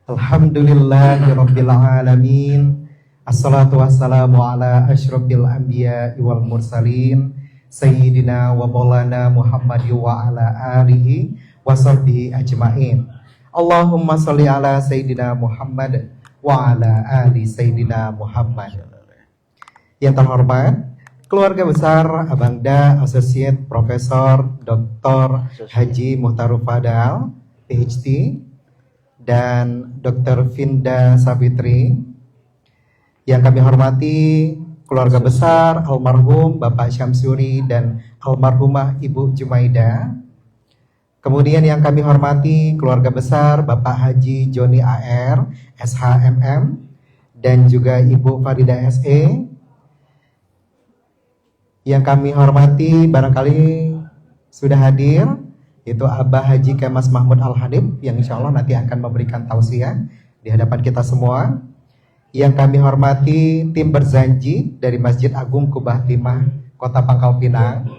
Alhamdulillahirabbil alamin. Assalatu wassalamu ala asyrofil anbiya'i wal mursalin sayyidina wa maulana Muhammad wa ala alihi wa sahbihi ajmain. Allahumma sholli ala sayyidina Muhammad wa ala ali sayyidina Muhammad. Yang terhormat keluarga besar Abangda Associate Profesor Dr. Haji Muhtaruf Fadal PhD dan Dr. Finda Savitri. Yang kami hormati keluarga besar almarhum Bapak Syamsuri dan almarhumah Ibu Jumaida. Kemudian yang kami hormati keluarga besar Bapak Haji Joni AR SHMM dan juga Ibu Farida SE. Yang kami hormati barangkali sudah hadir, yaitu Abah Haji Kemas Mahmud Al-Hadib yang insya Allah nanti akan memberikan tausiah di hadapan kita semua. Yang kami hormati tim berzanji dari Masjid Agung Kubah Timah Kota Pangkal Pinang.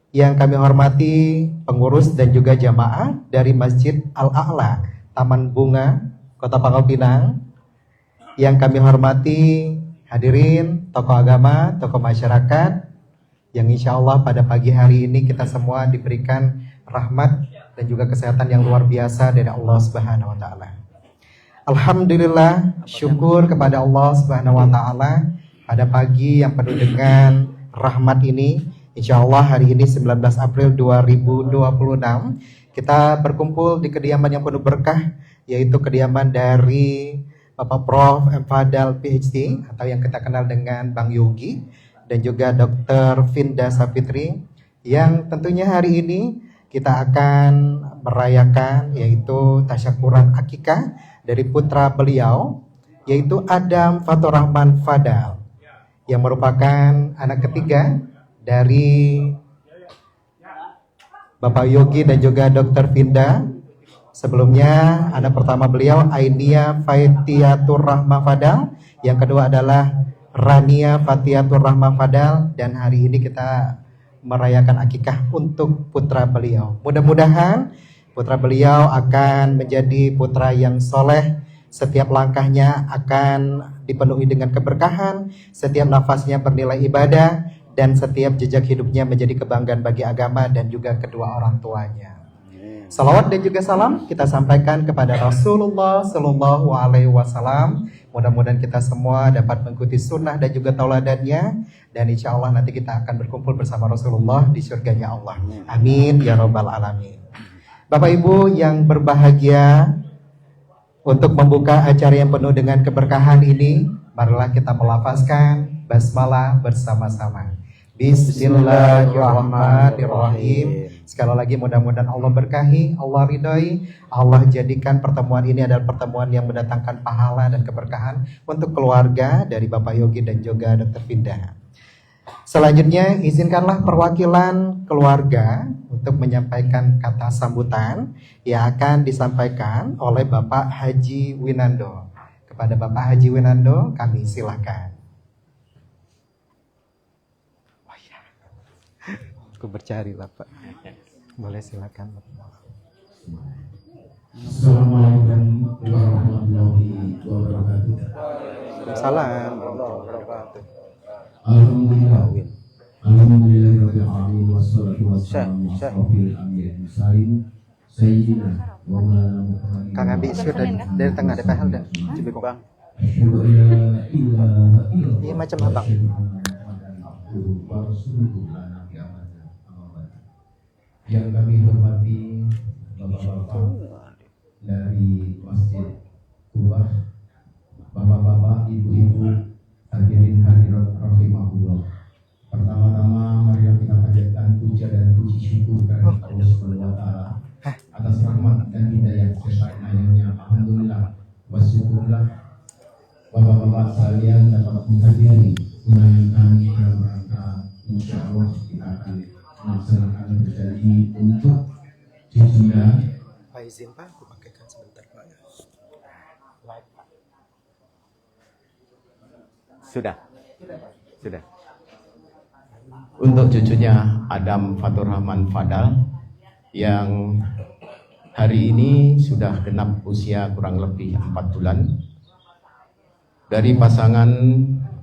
Yang kami hormati pengurus dan juga jamaah dari Masjid Al-A'la Taman Bunga Kota Pangkal Pinang. Yang kami hormati hadirin tokoh agama, tokoh masyarakat, yang insya Allah pada pagi hari ini kita semua diberikan rahmat dan juga kesehatan yang luar biasa dari Allah Subhanahu wa Ta'ala. Alhamdulillah, syukur kepada Allah Subhanahu wa Ta'ala pada pagi yang penuh dengan rahmat ini. Insya Allah hari ini 19 April 2026 kita berkumpul di kediaman yang penuh berkah, yaitu kediaman dari Bapak Prof. M. Fadal PhD atau yang kita kenal dengan Bang Yogi, dan juga Dr. Finda Savitri, yang tentunya hari ini kita akan merayakan yaitu tasyakuran akikah dari putra beliau, yaitu Adam Fatur Rahman Fadal, yang merupakan anak ketiga dari Bapak Yogi dan juga Dr. Finda. Sebelumnya anak pertama beliau Ainia Faitiatur Rahma Fadal, yang kedua adalah Rania Fatiatur Rahma Fadal, dan hari ini kita merayakan akikah untuk putra beliau. Mudah-mudahan putra beliau akan menjadi putra yang soleh, setiap langkahnya akan dipenuhi dengan keberkahan, setiap nafasnya bernilai ibadah, dan setiap jejak hidupnya menjadi kebanggaan bagi agama dan juga kedua orang tuanya. Salawat dan juga salam kita sampaikan kepada Rasulullah Sallallahu Alaihi Wasallam. Mudah-mudahan kita semua dapat mengikuti sunnah dan juga tauladannya, dan insya Allah nanti kita akan berkumpul bersama Rasulullah di surganya Allah. Amin ya Rabbal Alamin. Bapak Ibu yang berbahagia, untuk membuka acara yang penuh dengan keberkahan ini, marilah kita melafazkan basmalah bersama-sama. Bismillahirrahmanirrahim. Sekali lagi mudah-mudahan Allah berkahi, Allah ridhoi, Allah jadikan pertemuan ini adalah pertemuan yang mendatangkan pahala dan keberkahan untuk keluarga dari Bapak Yogi dan juga Dr. Finda. Selanjutnya izinkanlah perwakilan keluarga untuk menyampaikan kata sambutan yang akan disampaikan oleh Bapak Haji Winando. Kepada Bapak Haji Winando kami silakan. Oh ya, aku bercari lah Pak. Boleh silakan. Assalamualaikum warahmatullahi wabarakatuh. Waalaikumsalam warahmatullahi wabarakatuh. Alhamdulillahirabbil alamin wassalatu wassalamu ala asyrofil anbiya'i wal mursalin sayyidina wa maulana Muhammadin. Kang Abi sudah dari tengah DPL dah. Coba Bang. Iya macam abang. Yang kami hormati bapak-bapak dari Masjid Kubah, bapak-bapak, ibu-ibu, hadirin hadirat rahimahullah. Pertama-tama mari kita panjatkan puja dan puji syukur kepada Allah Subhanahu wa Ta'ala atas rahmat dan hidayah serta inayahnya. Alhamdulillah wa syukurlah bapak-bapak sekalian dapat menghadiri undangan kami dalam rangka insyaallah kita akan melaksanakan berjanji untuk ditunda. Pak izin Pak, aku pakaikan sebentar Pak. Sudah. Untuk cucunya Adam Fatur Rahman Fadal yang Hari ini sudah genap usia kurang lebih 4 bulan dari pasangan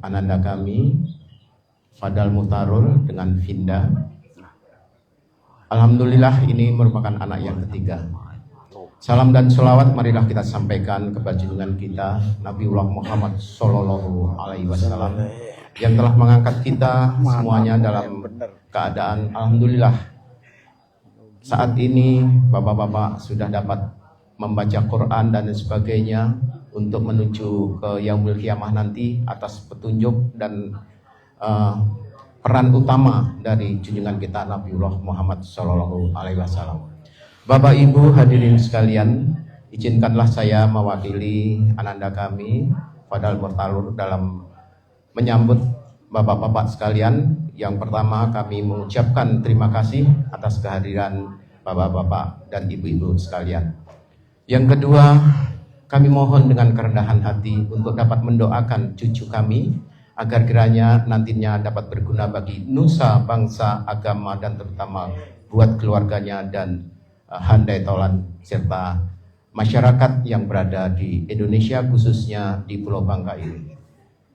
ananda kami Fadal Muhtarul dengan Finda. Alhamdulillah ini merupakan anak yang ketiga. Salam dan sholawat marilah kita sampaikan kepada junjungan kita Nabiullah Muhammad Sallallahu Alaihi Wasallam yang telah mengangkat kita semuanya dalam keadaan alhamdulillah. Saat ini bapak-bapak sudah dapat membaca Quran dan sebagainya untuk menuju ke Yaumul Qiyamah nanti atas petunjuk dan peran utama dari junjungan kita Nabiullah Muhammad Sallallahu Alaihi Wasallam. Bapak Ibu hadirin sekalian, izinkanlah saya mewakili ananda kami Fadal Muhtarul dalam menyambut bapak-bapak sekalian. Yang pertama kami mengucapkan terima kasih atas kehadiran bapak-bapak dan ibu-ibu sekalian. Yang kedua, kami mohon dengan kerendahan hati untuk dapat mendoakan cucu kami agar kiranya nantinya dapat berguna bagi nusa, bangsa, agama, dan terutama buat keluarganya dan handai tolan serta masyarakat yang berada di Indonesia khususnya di Pulau Bangka ini.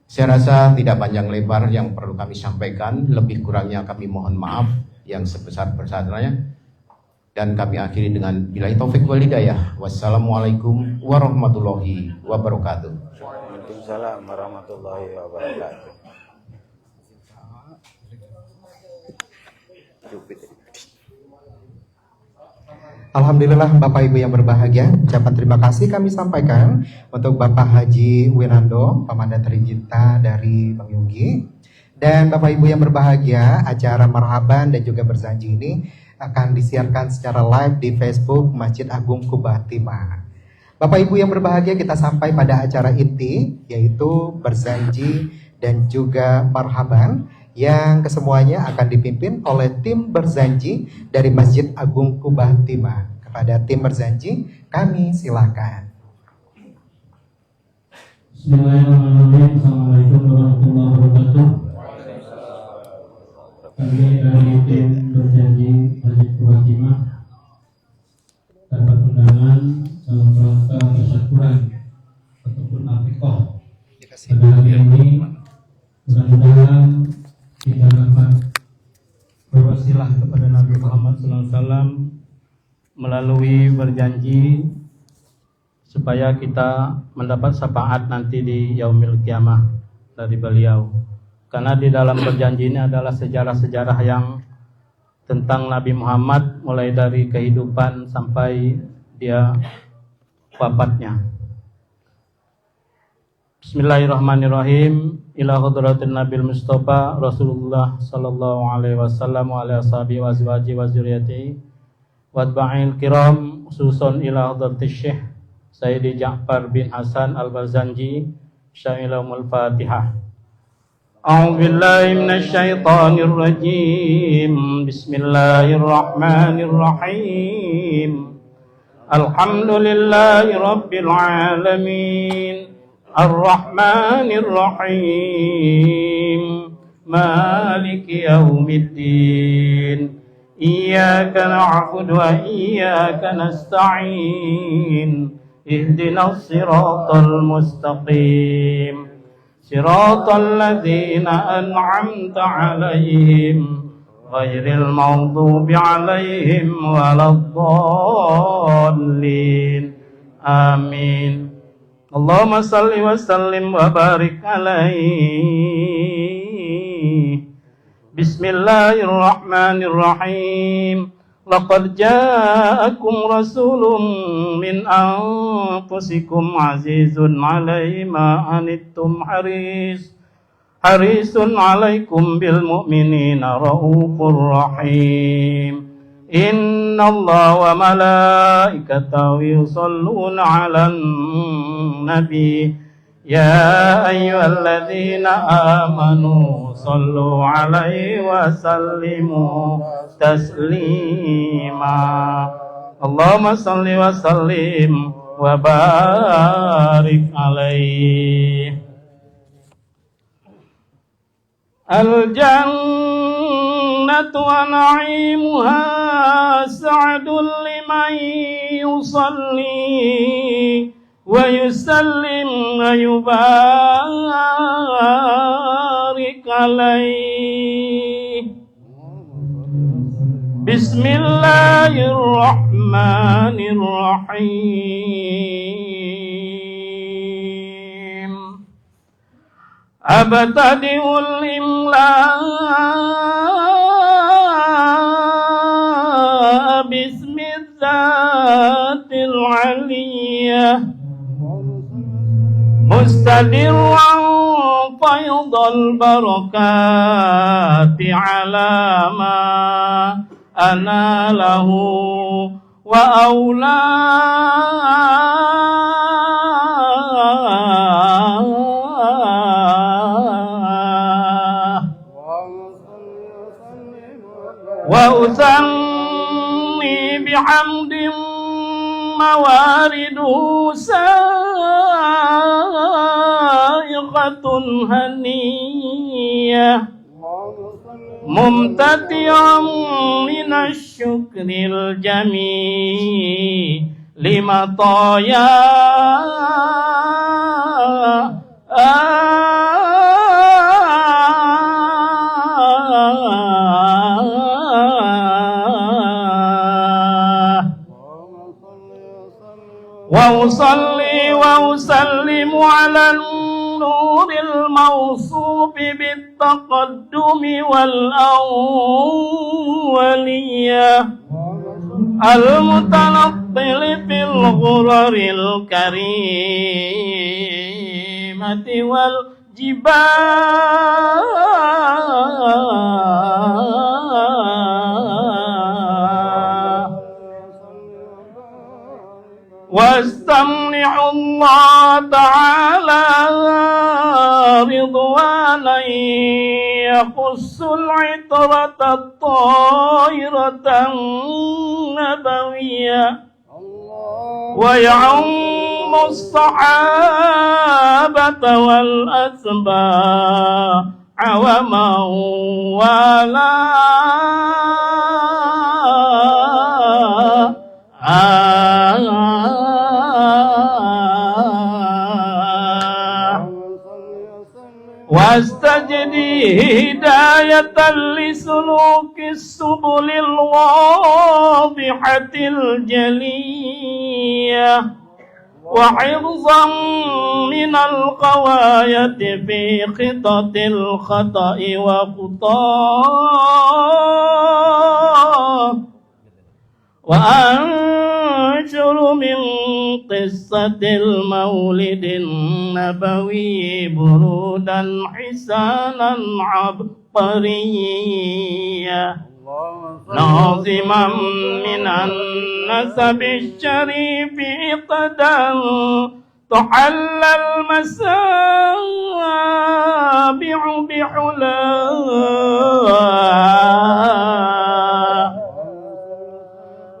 Saya rasa tidak panjang lebar yang perlu kami sampaikan, lebih kurangnya kami mohon maaf yang sebesar-besarnya dan kami akhiri dengan billahi taufik wal hidayah. Wassalamualaikum warahmatullahi wabarakatuh. Waalaikumsalam warahmatullahi wabarakatuh. Alhamdulillah Bapak Ibu yang berbahagia, ucapan terima kasih kami sampaikan untuk Bapak Haji Winando, Pamandan tercinta dari Bang Yunggi. Dan Bapak Ibu yang berbahagia, acara marhaban dan juga berzanji ini akan disiarkan secara live di Facebook Masjid Agung Kubah Timah. Bapak Ibu yang berbahagia, kita sampai pada acara inti yaitu berzanji dan juga marhaban yang kesemuanya akan dipimpin oleh tim berzanji dari Masjid Agung Kubah Timah. Kepada tim berzanji, kami silakan. Bismillahirrahmanirrahim. Assalamualaikum warahmatullahi wabarakatuh. Kami dari tim berzanji Masjid Kubah Timah dapat undangan dalam rangka tasyakuran ataupun akikah pada hari ini. Mudah-mudahan kita dapat berwasilah kepada Nabi Muhammad SAW melalui berjanji supaya kita mendapat syafaat nanti di Yaumil Qiyamah dari beliau. Karena di dalam berjanji ini adalah sejarah-sejarah yang tentang Nabi Muhammad mulai dari kehidupan sampai dia wafatnya. Bismillahirrahmanirrahim. Ila hadratin Nabil Mustafa Rasulullah sallallahu alaihi wasallam wa ala ashabihi wa azwajihi wa zurriyyatihi wa atba'il kiram, khususan ila hadratis Syekh Sayyidi Ja'far bin Hasan Al-Barzanji, Syailumul Fatihah. A'udzu billahi minasy syaithanir rajim. Bismillahirrahmanirrahim. Alhamdulillahi rabbil alamin. الرحمن الرحيم مالك يوم الدين إياك نعبد وإياك نستعين اهدنا الصراط المستقيم صراط الذين أنعمت عليهم غير المغضوب عليهم ولا الضالين آمين. Allahumma salli wa sallim wa barik alaihi. Bismillahirrahmanirrahim. Laqad ja'akum rasulun min anfusikum azizun alaihi ma anittum harisun alaikum bil mu'minina raufur rahim. Inna Allah wa malaikatahu yusalluna 'alan nabi ya ayyuhalladzina amanu sallu 'alaihi wa sallimu taslima. Allahumma salli wa sallim wa barik alaihi. Al-jannatu wa na'imuha sa'dun liman من يصلي ويسلم ويبارك عليه. بسم الله الرحمن الرحيم. أبتدئ الإملاء باسم الذات العلية مستدرا فيض البركات على ما أناله وأولاه وأثني بحمد موارده سائغة هنية ممتدعا من الشكر الجميل لمطايا وأصلي وأسلم على النور الموصوف بالتقدم والأولية المتنطل في الغرر الكريمة والجبال واستمنع الله تعالى رضوانا يخص العطرة الطاهرة النبوية ويعم الصحابة والأتباع ومن والاه واستجدي هداية لسلوك السبل الواضحة الجلية وحفظا من القوايد في خطط الخطأ وخطاه وأنشر من قصة المولد النبوي برودا حسانا عبقريا ناظما من النسب الشريف قدا تحلى المسابع بحلاه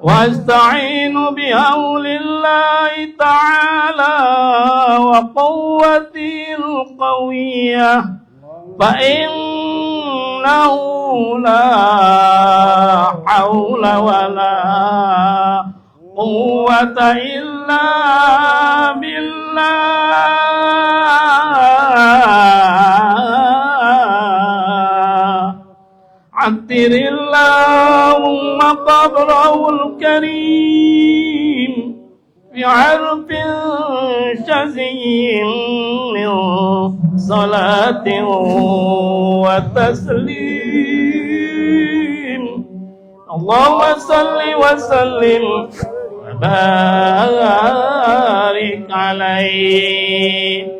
واستعين بهول الله تعالى وقوته القوية فإنه لا حول ولا قوة إلا بالله. عطر اللهم قبره الكريم بعرف شزي من صلاة وتسليم. اللهم صل وسلم وبارك عليه.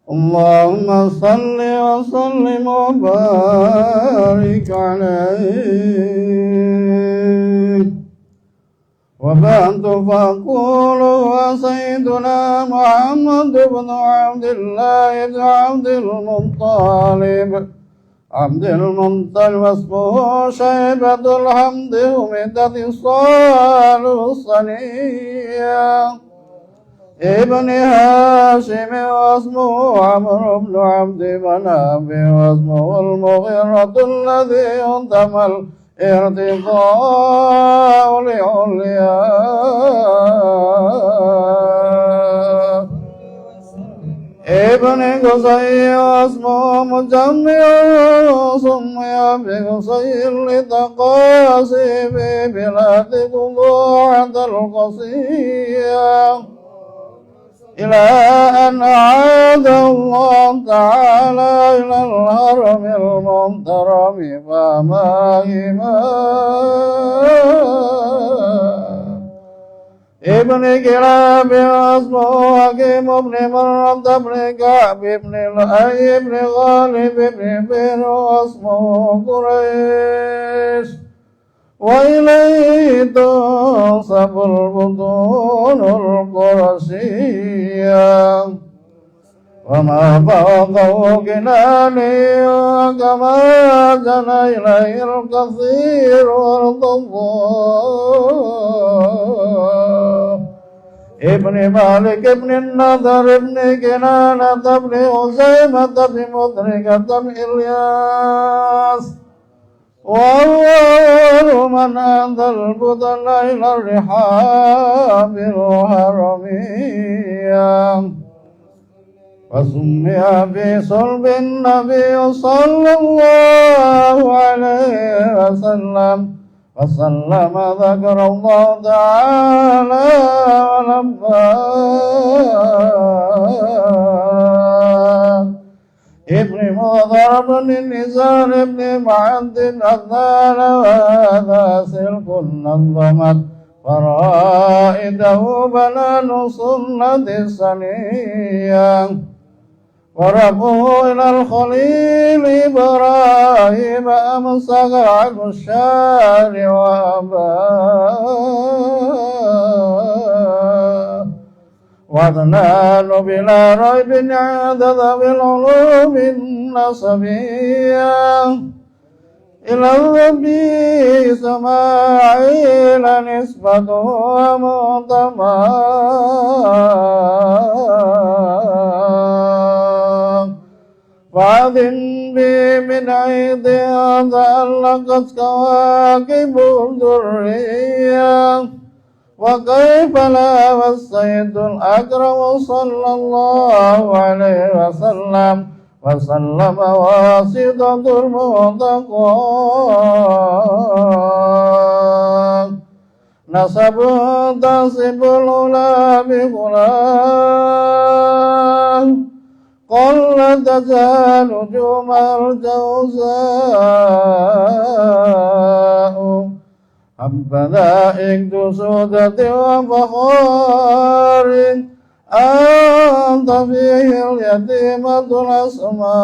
اللهم صل وسلم وبارك عليه. وبعد فأقول وسيدنا محمد بن عبد الله بن عبد المطلب واسمه شيبة الحمد ومدة الصال الصنية ابن هاشم واسمه عمرو بن عبد مناف واسمه المغيرة الذي انتمى الارتقاء لعليا ابن قصي واسمه مجمع سمي بقصي لتقاسي في بلاد قضاعة القصية إلى أن عاد الله تعالى إلى الهرم المنترم فماهما ابن كلاب واسمه حكيم بن مرة بن كعب بن لؤي بن غالب بن بر واسمه قريش وإليه تنسب البطون القرشية وما فوقه كناني وكما جنى إليه الكثير والضباء ابن مالك ابن النضر ابن كنانة ابن خزيمة بن مدركة بن إلياس وأول من أنزل البطن إلى الرحاب الهرمية وسمي في صلب النبي صلى الله عليه وسلم ذكر الله تعالى ولما ابن مضر بن النزار بن معد أذان وهذا سلك نظمت فرائده بنان سنة السنية ورفعه إلى الخليل إبراهيم أمسك عنه الشارع وأباه واثنان بلا ريب عدد بالعلوم النصبية إلى النبي إسماعيل نسبته معتمى فأذن بي من عيد تعلقت كواكب الذرية وكيف لا والسيد الأكرم صلى الله عليه وسلم واسطة المتقى نسب تنسب الأولى بغلام قل تزال نجوم الجوزاء حبذا إكد سودة وفخار أنت فيه اليتيمة الأسماء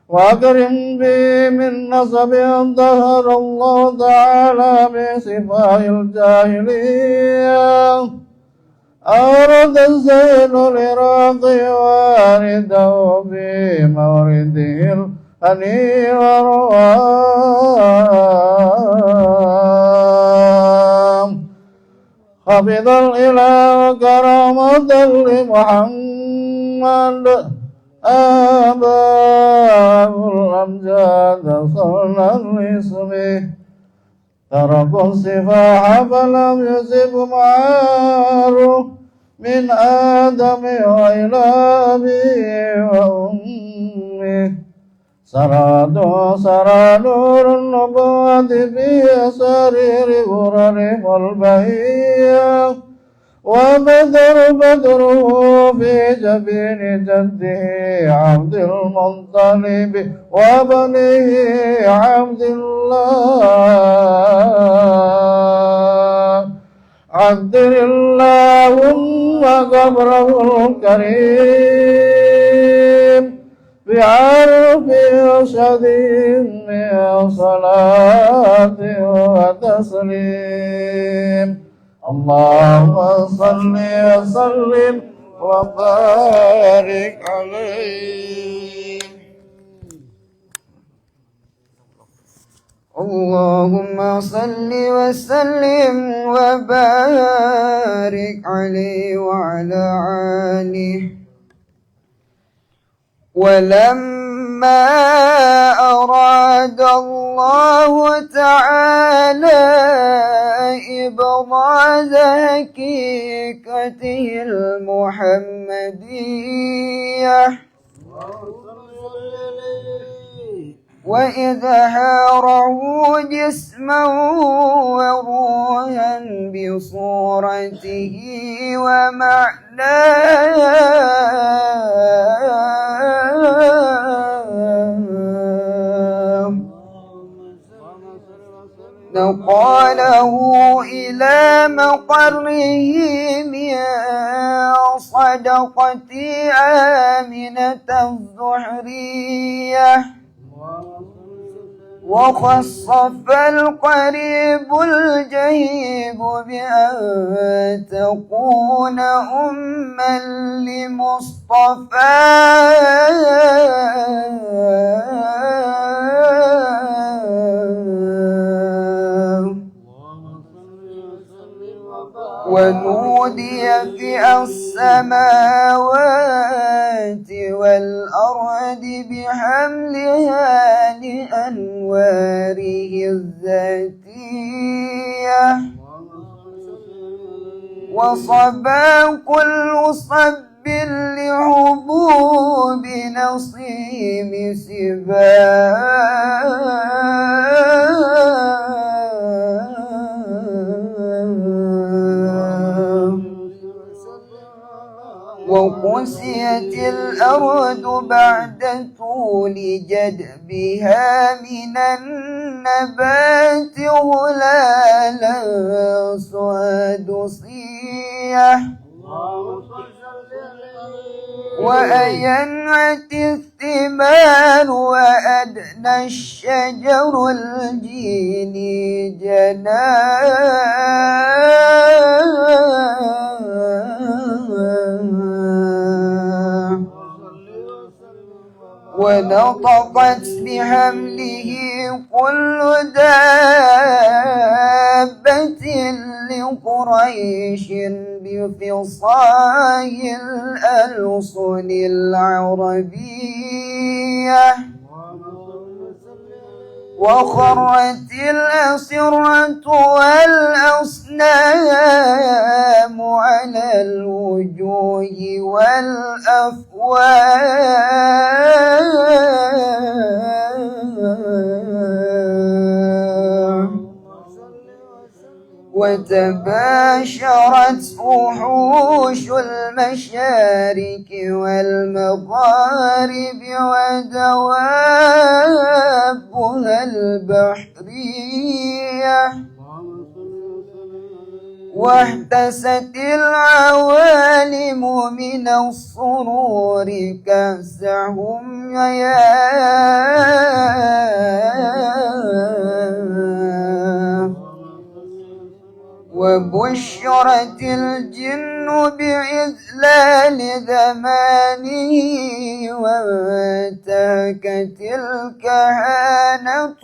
وأكرم بي من نسب ظهر الله تعالى بصفاء الجاهلية أورد الزين العراقي وارده في مورده الهني ورواه حفظ الإله كرامة لمحمد آباء الأمجاد صلى لاسمه تركوا السفاح فلم يسب معاره من آدم وإلى أبيه وأمه سرى نور النبوة في سرير غرر البهية وبدره في جبين جده عبد المطلب وبنيه عبد الله عذر اللهم قبره الكريم بعرف شديد من صلاة وتسليم اللهم صل وسلم وبارك عليه اللهم صل وسلم وبارك عليه وعلى آله. ولما أراد الله تعالى إبراز حقيقته المحمدية وإظهاره جسما وروحا بصورته ومعناه نقله إلى مقره من صدقة آمنة الزهرية وخصف القريب الجهيب بأن تكون أما لمصطفى ونودي في السماوات والأرض بحملها لأنواره الذاتية وصبا كل صب لحبوب نصيب وقسيت الأرض بعد طول جدبها من النبات هلالا سدسية وأينعت الثمار وأدنى الشجر الجيني ونطقت بحمله كل دابة لقريش بفصاح الألسن العربية وخرت الأسرة والأصنام على الوجوه والأفواه وتباشرت وحوش المشارق والمغارب ودوابها البحرية واحتست العوالم من السرور كأسهم وبشرت الجن بإذلال زمانه وانتهكت الكهانة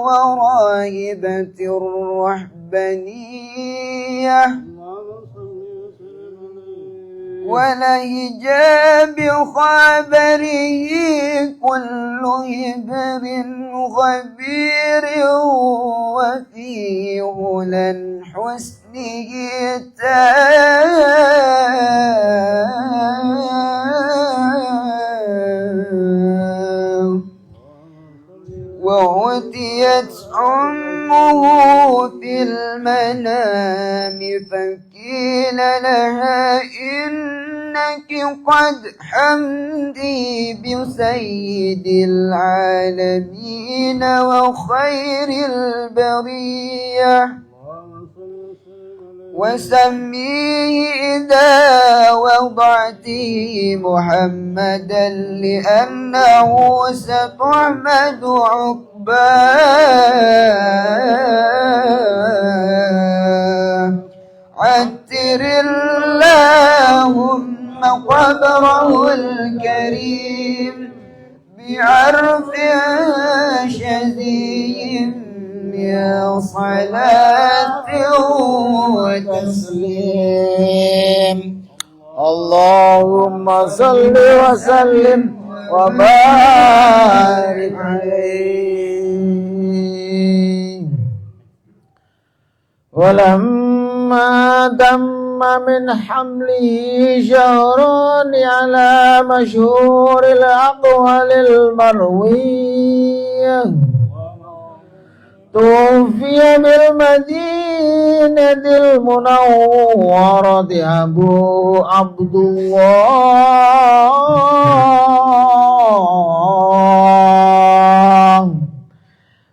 وراهبة الرهبانية ولهجا بخبره كل هبر غبير وفي هلا حسنه وأتيت أمه في المنام فقيل لها إنك قد حمدي بسيد العالمين وخير البرية وسميه إذا وضعته محمدا لأنه ستحمد عقباه عتر اللهم قبره الكريم بعرف شذي يا صلاة صل وسلم وبارك عليه. ولما تم من حمله شهر على مشهور الأقوال المروية توفي بالمدينة المنورة أبو عبد الله،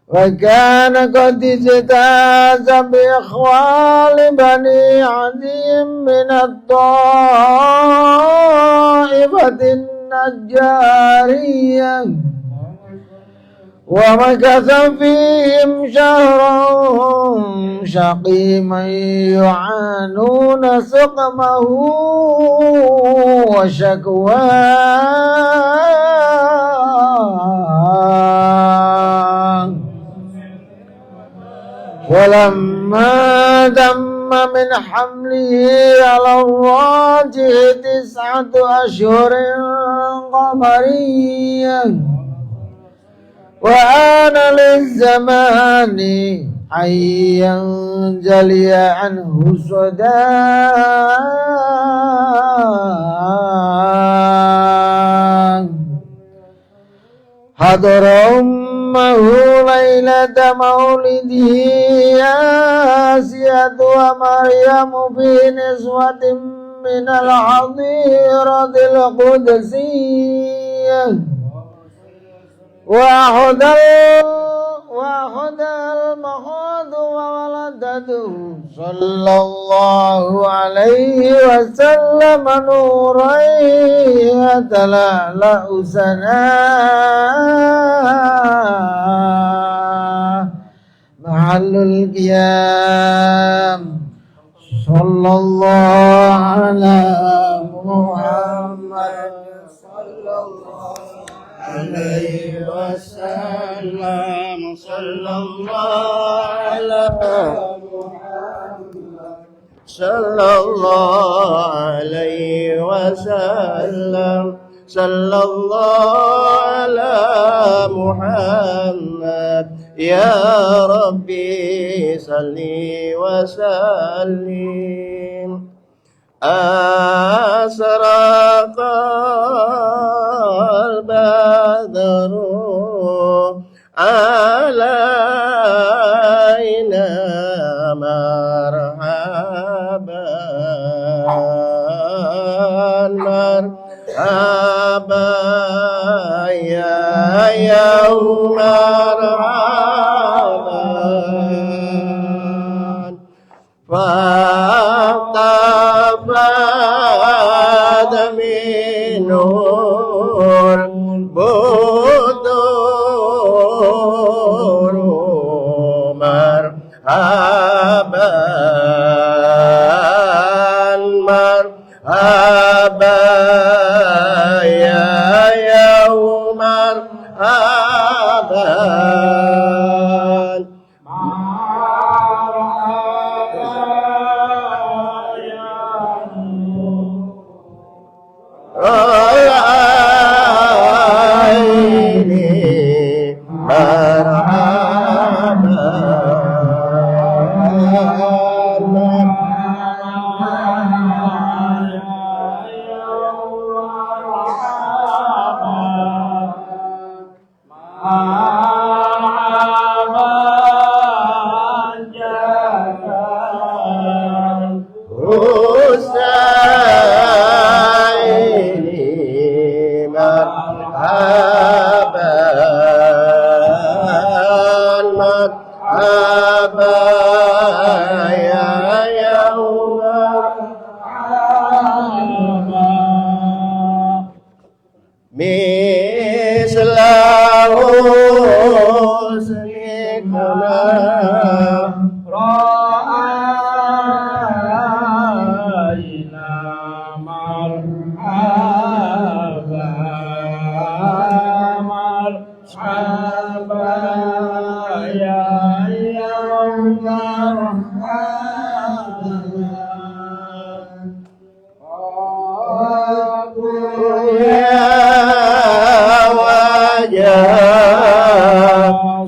وكان قد اجتاز بإخوال بني عدي من الطائفة النجارية، ومكث فيهم شهرا شقيما يعانون سقمه وشكواه. ولما تم من حمله على الراجح 9 أشهر قمرية، وآن للزمان أن ينجلي عنه الصداع، حضر أمه ليلة مولده آسية ومريم في نسوة من الحظيرة القدسية، وأخذ المخاض وولدته صلى الله عليه وسلم نورا يتلألأ سناه محل القيام. صلى الله على محمد صلى الله عليه وسلم. صلى الله على محمد صلى الله عليه وسلم. صلى الله على محمد يا ربي صل وسلم. أسرق البدر علينا مرحبا مرحبا يا يوم مرحبا فاقتفاد من نور بدور مرحبا مرحبا يا يوم مرحبا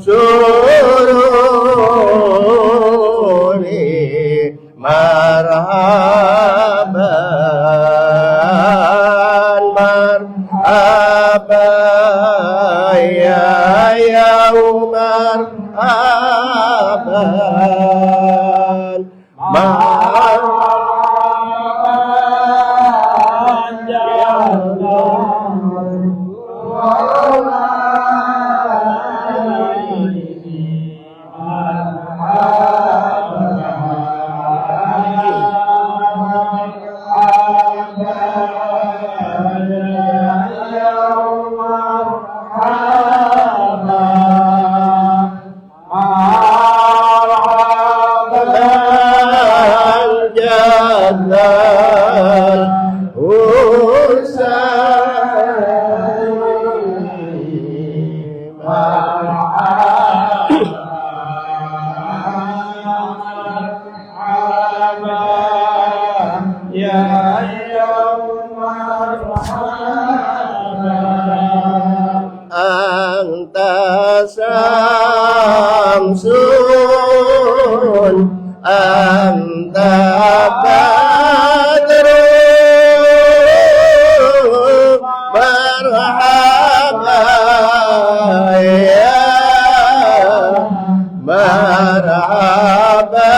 sururi marhaban marhaban ya marhaban marhaban ya Samsun anta badrun marhaba ya marhaba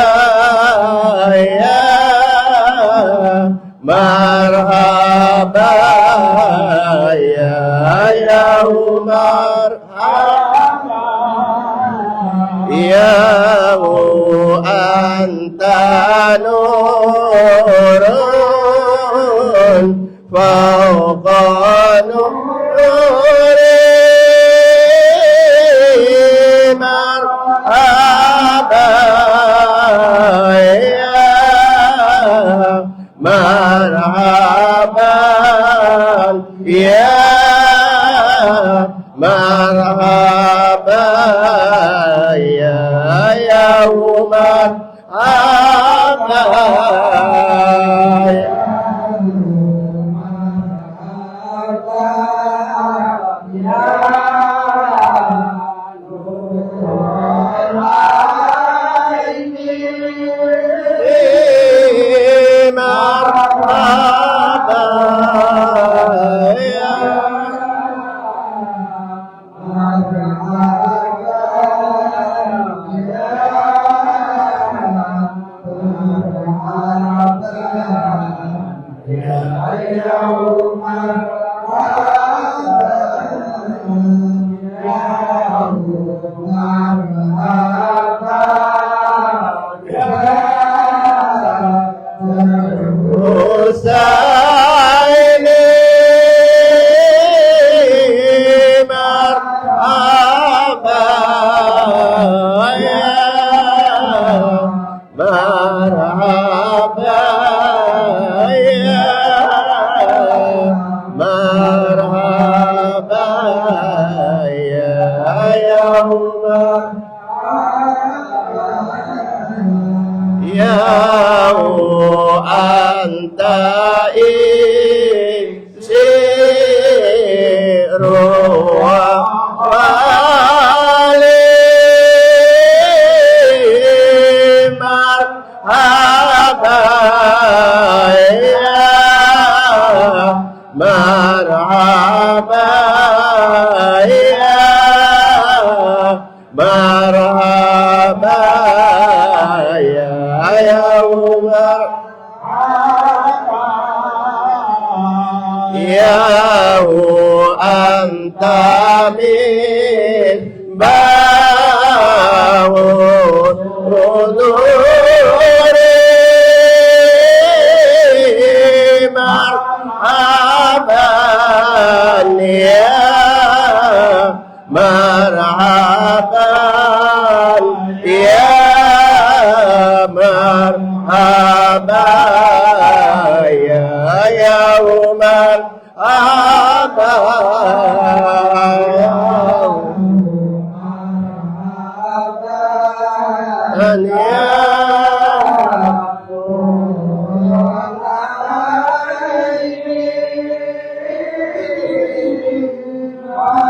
ya marhaba ya Umar ya anta nurun fawqa nuri marhaba ya marhaban ya marhaban ya Umar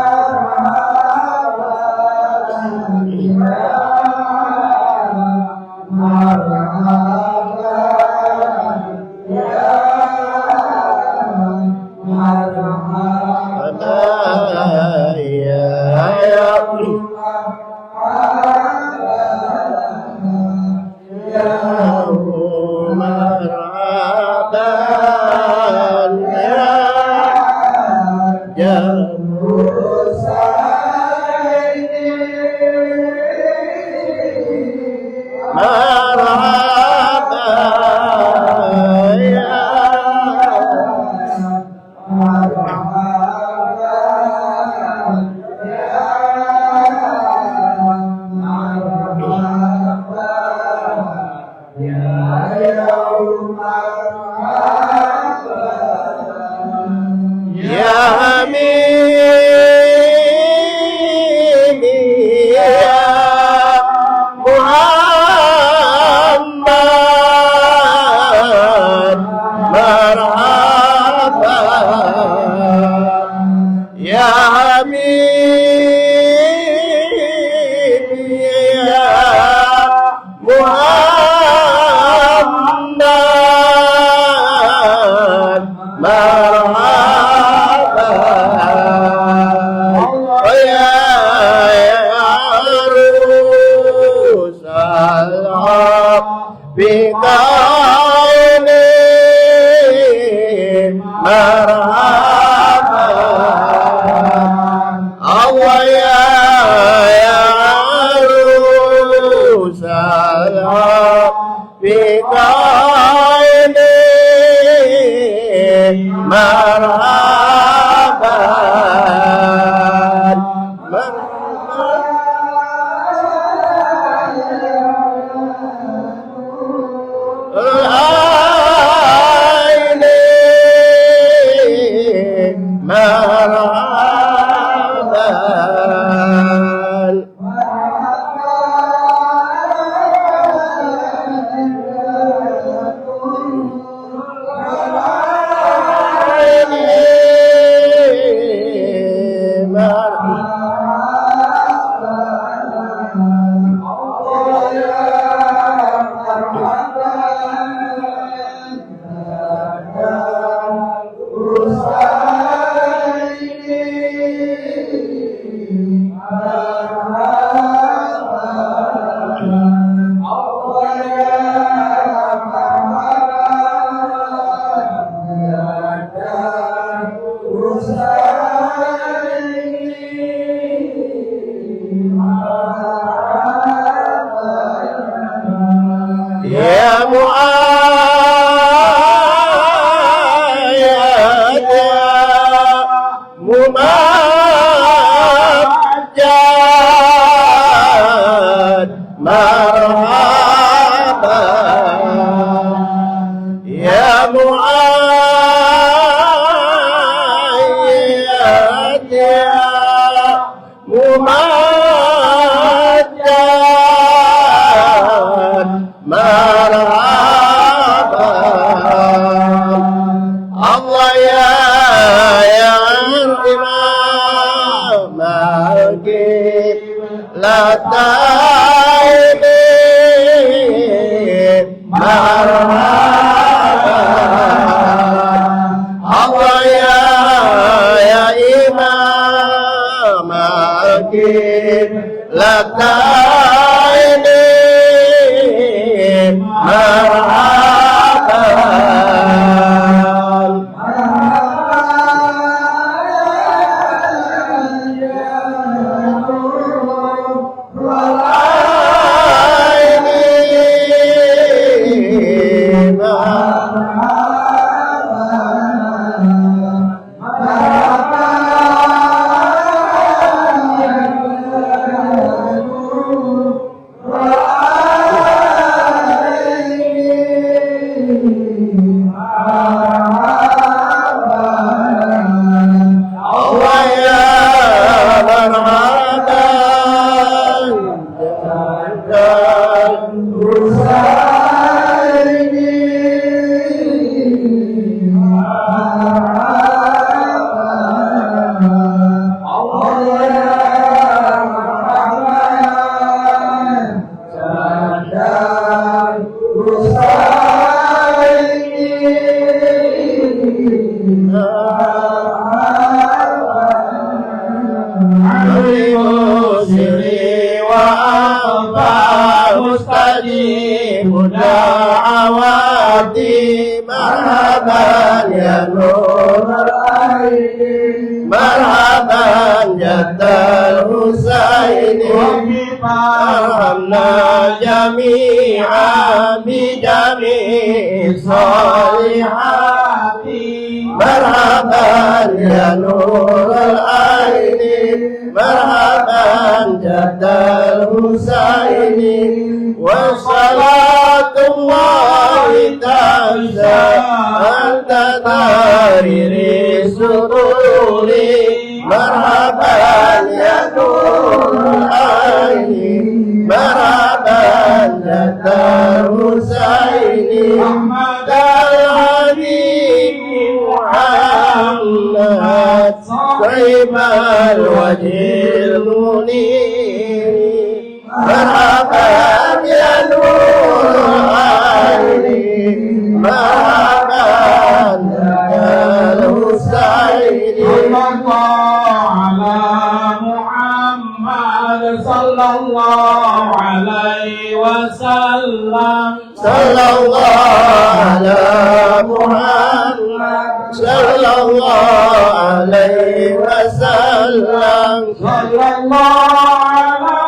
Marhaba Rabbi marhaban ya Nur al-Aini marhaban Jaddal Husaini marhamna jami'a bi jami'i salihati marhaban ya Nur al-Aini marhaban Jaddal Husaini wa salatullahi ta'ala anta tariri sururi marhaban ya Nur al-Aini marhaban Jaddal Husaini Muhammad al-Habib Muhammad Sayyid al-Wajil Munir marhaban ya Nur al-Aini marhaban Jaddal Husaini sallallahu alaihi wasallam sallallahu ala Muhammad sallallahu alaihi wasallam sallallahu ala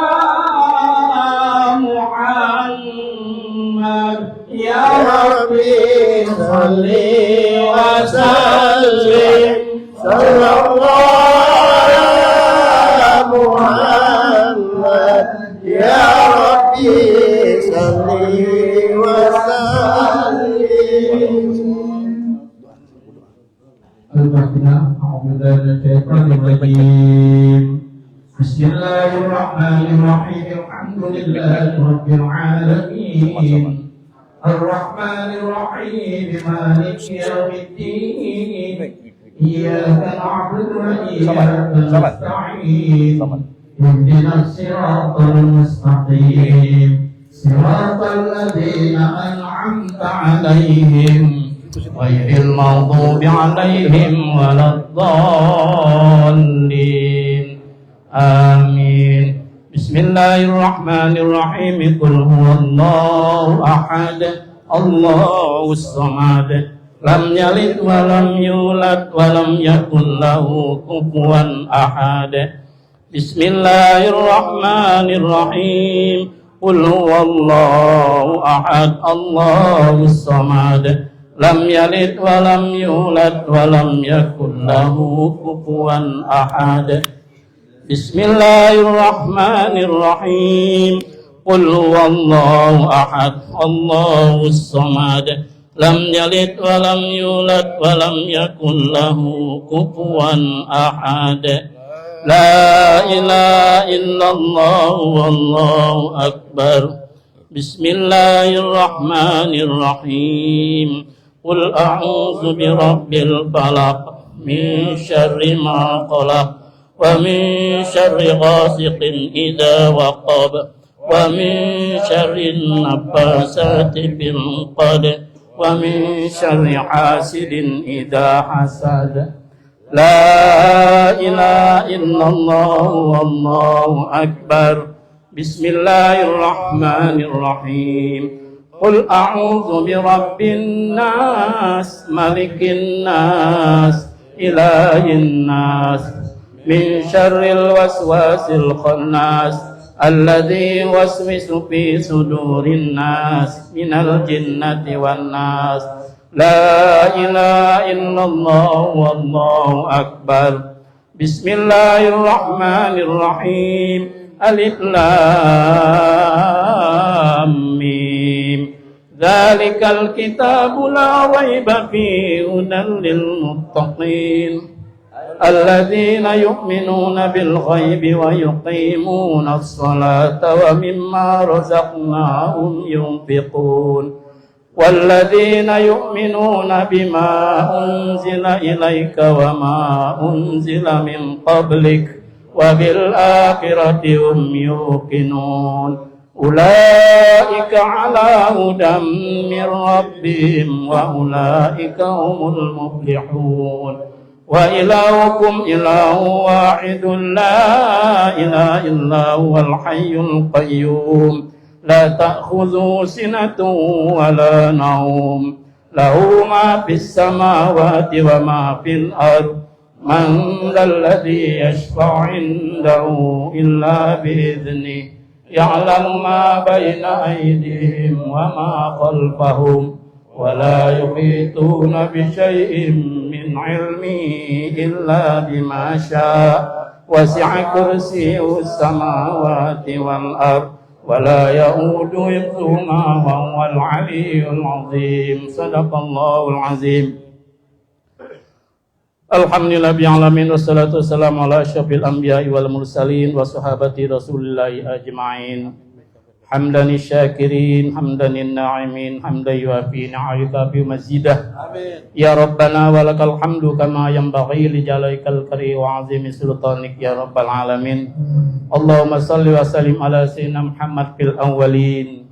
Muhammad ya Rabbi salli wa sallim sallallahu ala Muhammad ya Rabbi salli wa sallim. Al-Fatihah. A'udzubillahi Bismillahirrahmanirrahim. Alhamdulillahi rabbil alamin. Ar-Rahmanir-Rahim. Maliki yaumiddin. Iyyaka na'budu wa iyyaka nasta'in. Ihdinas siratal mustaqim. Siratal ladzina an'amta 'alaihim ghairil maghdubi 'alaihim waladdallin. Amin. Bismillahirrahmanirrahim. Qul huwallahu ahad, Allahus samad. Lam yalid wa lam yulad wa lam yakul lahu kufuwan ahad. Bismillahirrahmanirrahim. Qul huwallahu ahad, Allahus samad. Lam yalid wa lam yulad wa lam yakul lahu kufuwan ahad. Bismillahirrahmanirrahim. Qul huwallahu ahad, Allahus samad. Lam yalid wa lam yulad wa lam yakul lahu kufuwan ahad. La ilaha illallah wallahu akbar. Bismillahirrahmanirrahim. Qul a'udzu birabbil falaq min syarri ma khalaq wa min syarri ghasiqin idza waqab wa min syarri naffasati fil 'uqad wa min syarri hasidin idza hasad. La ilaha illallah wallahu akbar. Bismillahirrahmanirrahim. Qul a'udzu birabbin nas, malikin nas, ilahin nas, min syarril waswasil khannas, alladzi waswisu fi sudurin nas, minal jinnati wan nas. La ilaha illallah wallahu akbar. Bismillahirrahmanirrahim. Alif lam mim. Dzalikal kitabu la raiba fihi hudan lil muttaqin. Alladzina yu'minuna bil ghaibi wa yuqimuna as-salata wa mimma razaqnahum yunfiqun. والذين يؤمنون بما أنزل إليك وما أنزل من قبلك وبالآخرة هم يوقنون أولئك على هدى من ربهم وأولئك هم المفلحون وإلهكم إله واحد لا إله إلا هو الحي القيوم لا تأخذه سنة ولا نوم lahu ma fis samawati wa ma fil ard man dzalladzi yashfa'u 'indahu illa bi'idznihi ya'lamu ma baina aydihim wa ma khalfahum wa la yuhituna bi syai'in min 'ilmihi illa bima syaa wasi'a kursiyyuhu samawati wal ard wa la ya'uduhu hifdhuhuma wa huwal 'aliyyul 'azim. Shadaqallahul 'azim. Alhamdulillah bi'alamin wassalatu wassalamu ala asyrafil anbiya'i wal mursalin wa sahabati rasulillahi ajma'in. Hamdani syakirin, hamdanin na'imin, hamdan yuafi ni'ayuka bi mazidah. Ya Rabbana walakal hamdu kama yanbaghi li jalalikal karim wa azimi sultanik ya Rabbal alamin. Allahumma salli wa sallim ala sayyidina Muhammad fil awwalin.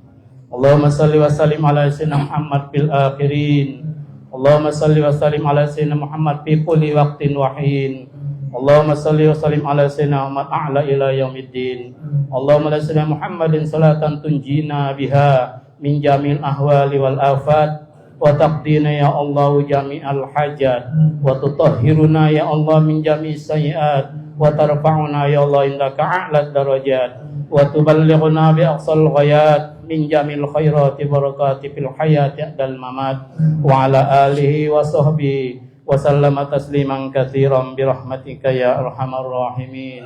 Allahumma salli wa sallim ala sayyidina Muhammad fil akhirin. Allahumma salli wa sallim ala sayyidina Muhammad fi kulli waqtin wa hin. Allahumma salli wa sallim ala sayyidina Muhammad a'la ila yaumiddin. Allahumma la sayyidina Muhammadin salatan tunjina biha min jamil ahwali wal afat wa taqdina ya Allah jami'al hajat wa tutahhiruna ya Allah min jami'is sayyi'at wa tarfa'una ya Allah indaka a'la darajat wa tuballighuna bi aqsal ghayat min jamil khairati barakati fil hayati dal mamat wa ala alihi wa sahbihi wa sallama tasliman katsiran bi rahmatika ya arhamar rahimin.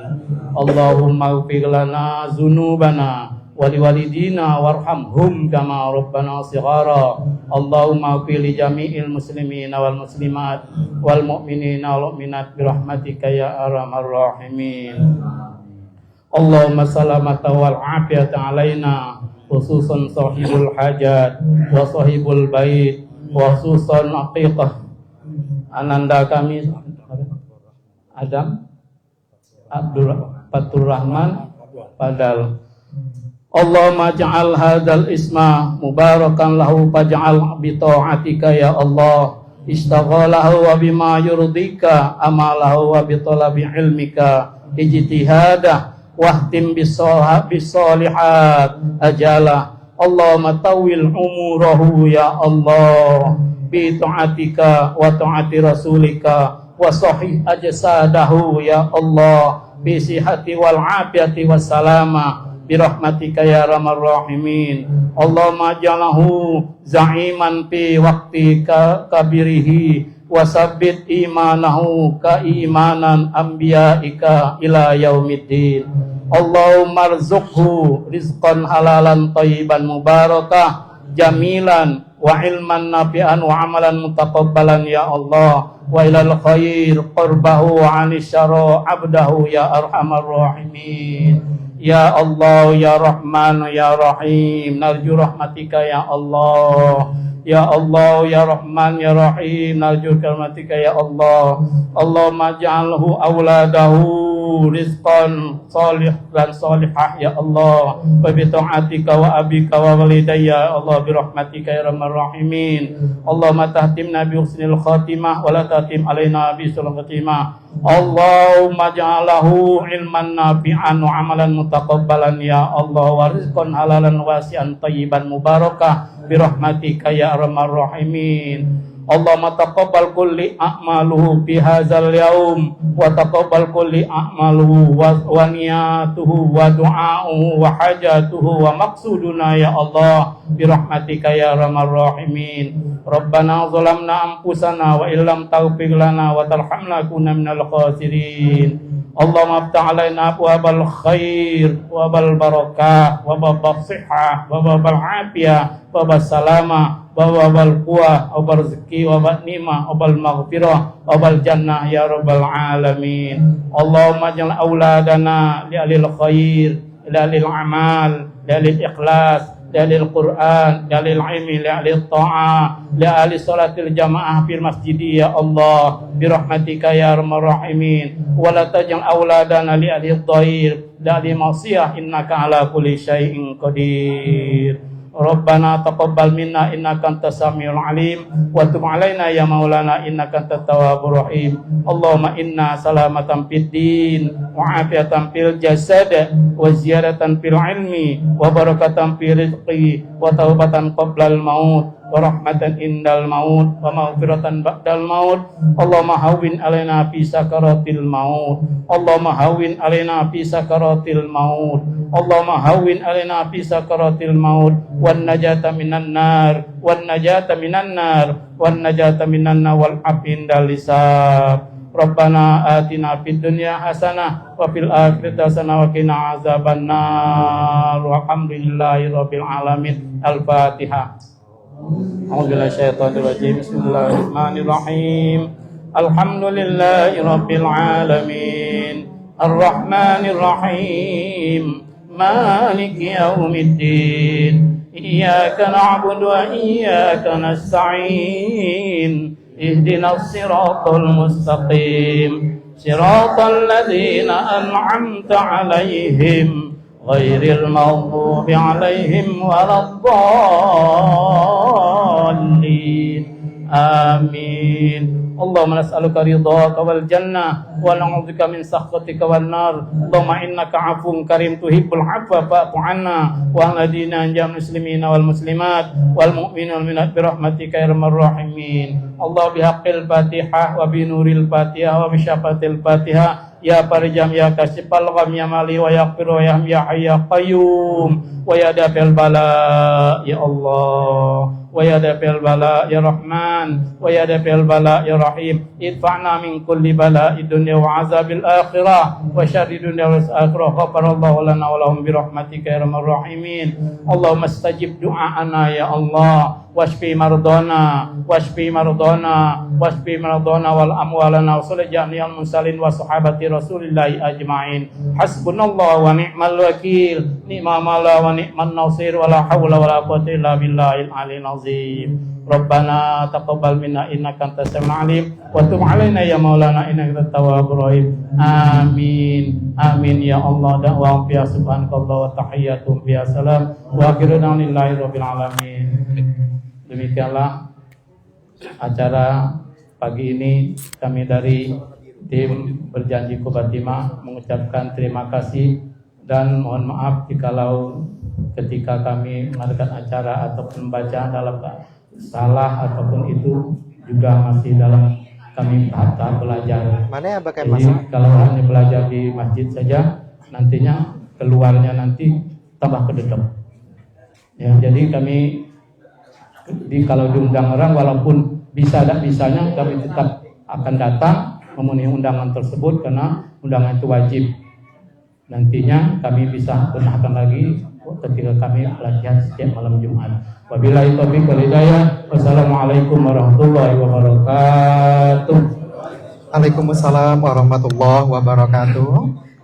Allahumma ighfir lana dzunubana wa liwalidina warhamhum kama rabbana shighara. Allahumma ighfir li jami'il muslimina wal muslimat wal mu'minina wal mu'minat bi rahmatika ya arhamar rahimin. Allahumma salamata wal afiyata alaina khususan sahibul hajat wa sahibul bait wa khususan aqiqah ananda kami Adam Abdul Fatur Rahman Padal. Allahumma ja'al hadzal isma mubarakan lahu faj'al bi ta'atika ya Allah istaghalahu wa bima yurdika amalahu wa bi talabi ilmika ijtihadah wahtim bisolihat ajalah. Allahumma tawil umurahu ya Allah bi ta'atika wa ta'ati rasulika wa sahih ajsadahu ya Allah bi sihhati wal afiyati was salama bi rahmatika ya arhamar rahimin. Allahumma ja'alhu za'iman fi waqti kabirihi wasabbit imanahu ka imanan anbiya'ika ila yaumiddin. Allahumma rzuqhu rizqan halalan thayyiban mubarakah jamilan wa ilman nafi'an wa amalan mutaqabbalan ya Allah wa ilal khair qurbahu wa anis syarra abdahu ya arhamar rahimin. Ya Allah ya Rahman ya Rahim narju rahmatika ya Allah. Ya Allah ya Rahman ya Rahim narju rahmatika ya Allah. Allahumma ja'alhu awladahu rizqan salih dan salihah ya Allah wa bi ta'atika wa abika wa walidayya ya Allah bi rahmatika ya arhamar rahimin. Allahumma tahtimna bi husnil khatimah wa la tahtim alaina bi sul khatimah. Allahumma ja'alahu ilman nafi'an wa amalan mutaqabbalan ya Allah wa rizqan halalan wasi'an thayyiban mubarakah bi rahmatika ya arhamar rahimin. Allahumma taqabbal kulli a'maluhu fi hadzal yaum wa taqabbal kulli a'maluhu wa niyatuhu wa du'a'uhu wa hajatuhu wa maqsuduna ya Allah bi rahmatika ya arhamar rahimin. Rabbana zalamna anfusana wa illam taghfir lana wa tarhamna kunna minal khasirin. Allahumma aftah alaina abwabal khair wa bal barakah wa babal sihah wa babal afiyah wa babal salama wa babal quwwah wa babal rezeki wa babal nimah wa babal maghfirah wa babal jannah ya rabbal alamin. Allahumma ja'al auladana li alil khair li alil amal li alil ikhlas dalil Quran, dalil ilmi, dalil ta'ah, dalil salatil jamaah fil masjid ya Allah bi rahmatika ya arhamar rahimin. Wa la taj'al auladana li ahli dhair dalil ma'siyah innaka ala kulli syai'in qadir. Rabbana taqabbal minna innaka antas samiul alim wa tub alaina ya maulana innaka antat tawwabur rahim. Allahumma inna salamatan fid din wa afiatan fil jasad wa ziyadatan fil ilmi wa barakatan fil rizqi wa taubatan qablal maut wa rahmatan indal maut wa maghfiratan ba'dal maut. Allahumma hawwin alaina fi sakaratil maut. Allahumma hawwin alaina fi sakaratil maut. Allahumma hawwin alaina fi sakaratil maut wan najata minan nar wan najata minan nar wan najata minan nar wal afin dal hisab. Rabbana atina fid dunya hasanah wa fil akhirati hasanah wa qina azabannar. Walhamdulillahi rabbil alamin. Al-Fatihah. A'udzubillahi minasyaitonir rajim. Bismillahirrahmanirrahim. Alhamdulillahi rabbil alamin. Ar-Rahmanir Rahim. Maliki yaumiddin. Iyyaka na'budu wa iyyaka nasta'in. اهدنا الصراط المستقيم صراط الذين أنعمت عليهم غير المغضوب عليهم ولا الضالين آمين. اللهم نسألك رضاك والجنة ونعوذ بك من سخطك والنار. اللهم إنك عفو كريم تحب العفو فاعف عنا واهدنا جميع المسلمين والمسلمات والمؤمنين والمؤمنات برحمتك يا أرحم الراحمين. الله بحق الفاتحة وبنور الفاتحة وبشفاعة الفاتحة يا فرجام يا كاشف الغم يا مالي ويغفر ويرحم يا حي يا قيوم ويا دافع البلاء يا الله ويا دافع البلاء يا رحمن ويا دافع البلاء يا رحيم. ادفعنا من كل بلاء الدنيا وعذاب الآخرة وشر الدنيا والآخرة. غفر الله لنا ولهم برحمتك يا أرحم الراحمين. اللهم استجب دعاءنا يا الله واشفي مرضانا واشفي مرضانا واشفي مرضانا والأموالنا وصل جميع المرسلين وصحابة رسول الله أجمعين. حسبنا الله ونعم الوكيل نعم المولى ونعم النصير ولا حول ولا قوة إلا بالله العلي العظيم. ربنا تقبل منا إنك أنت السميع العليم وتب علينا يا مولانا إنك أنت التواب الرحيم. آمين آمين يا الله. دعواهم فيها سبحانك الله وتحياتهم فيها سلام وآخر دعوانا لله رب العالمين. Demikianlah acara pagi ini. Kami dari tim Berjanji Khobatimah mengucapkan terima kasih dan mohon maaf jikalau ketika kami mengadakan acara ataupun membaca dalam salah ataupun itu juga masih dalam kami tahap belajar. Mana ya bakal Jadi masuk? kalau hanya belajar di masjid saja, nantinya keluarnya nanti tambah kededek. Ya, jadi kami kalau diundang orang walaupun bisa tidak bisanya kami tetap akan datang memenuhi undangan tersebut karena undangan itu wajib. Nantinya kami bisa gunakan lagi ketika kami pelatihan setiap malam Jumat. Wabillahi taufiq wal hidayah. Wassalamualaikum warahmatullahi wabarakatuh. Waalaikumsalam warahmatullahi wabarakatuh.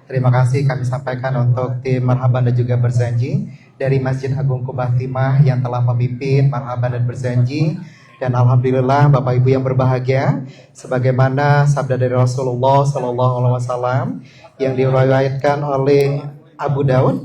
Terima kasih kami sampaikan untuk tim Marhaban dan juga Berjanji dari Masjid Agung Khobatimah yang telah memimpin Marhaban dan Berjanji. Dan alhamdulillah Bapak Ibu yang berbahagia, sebagaimana sabda dari Rasulullah SAW yang diriwayatkan oleh Abu Daud,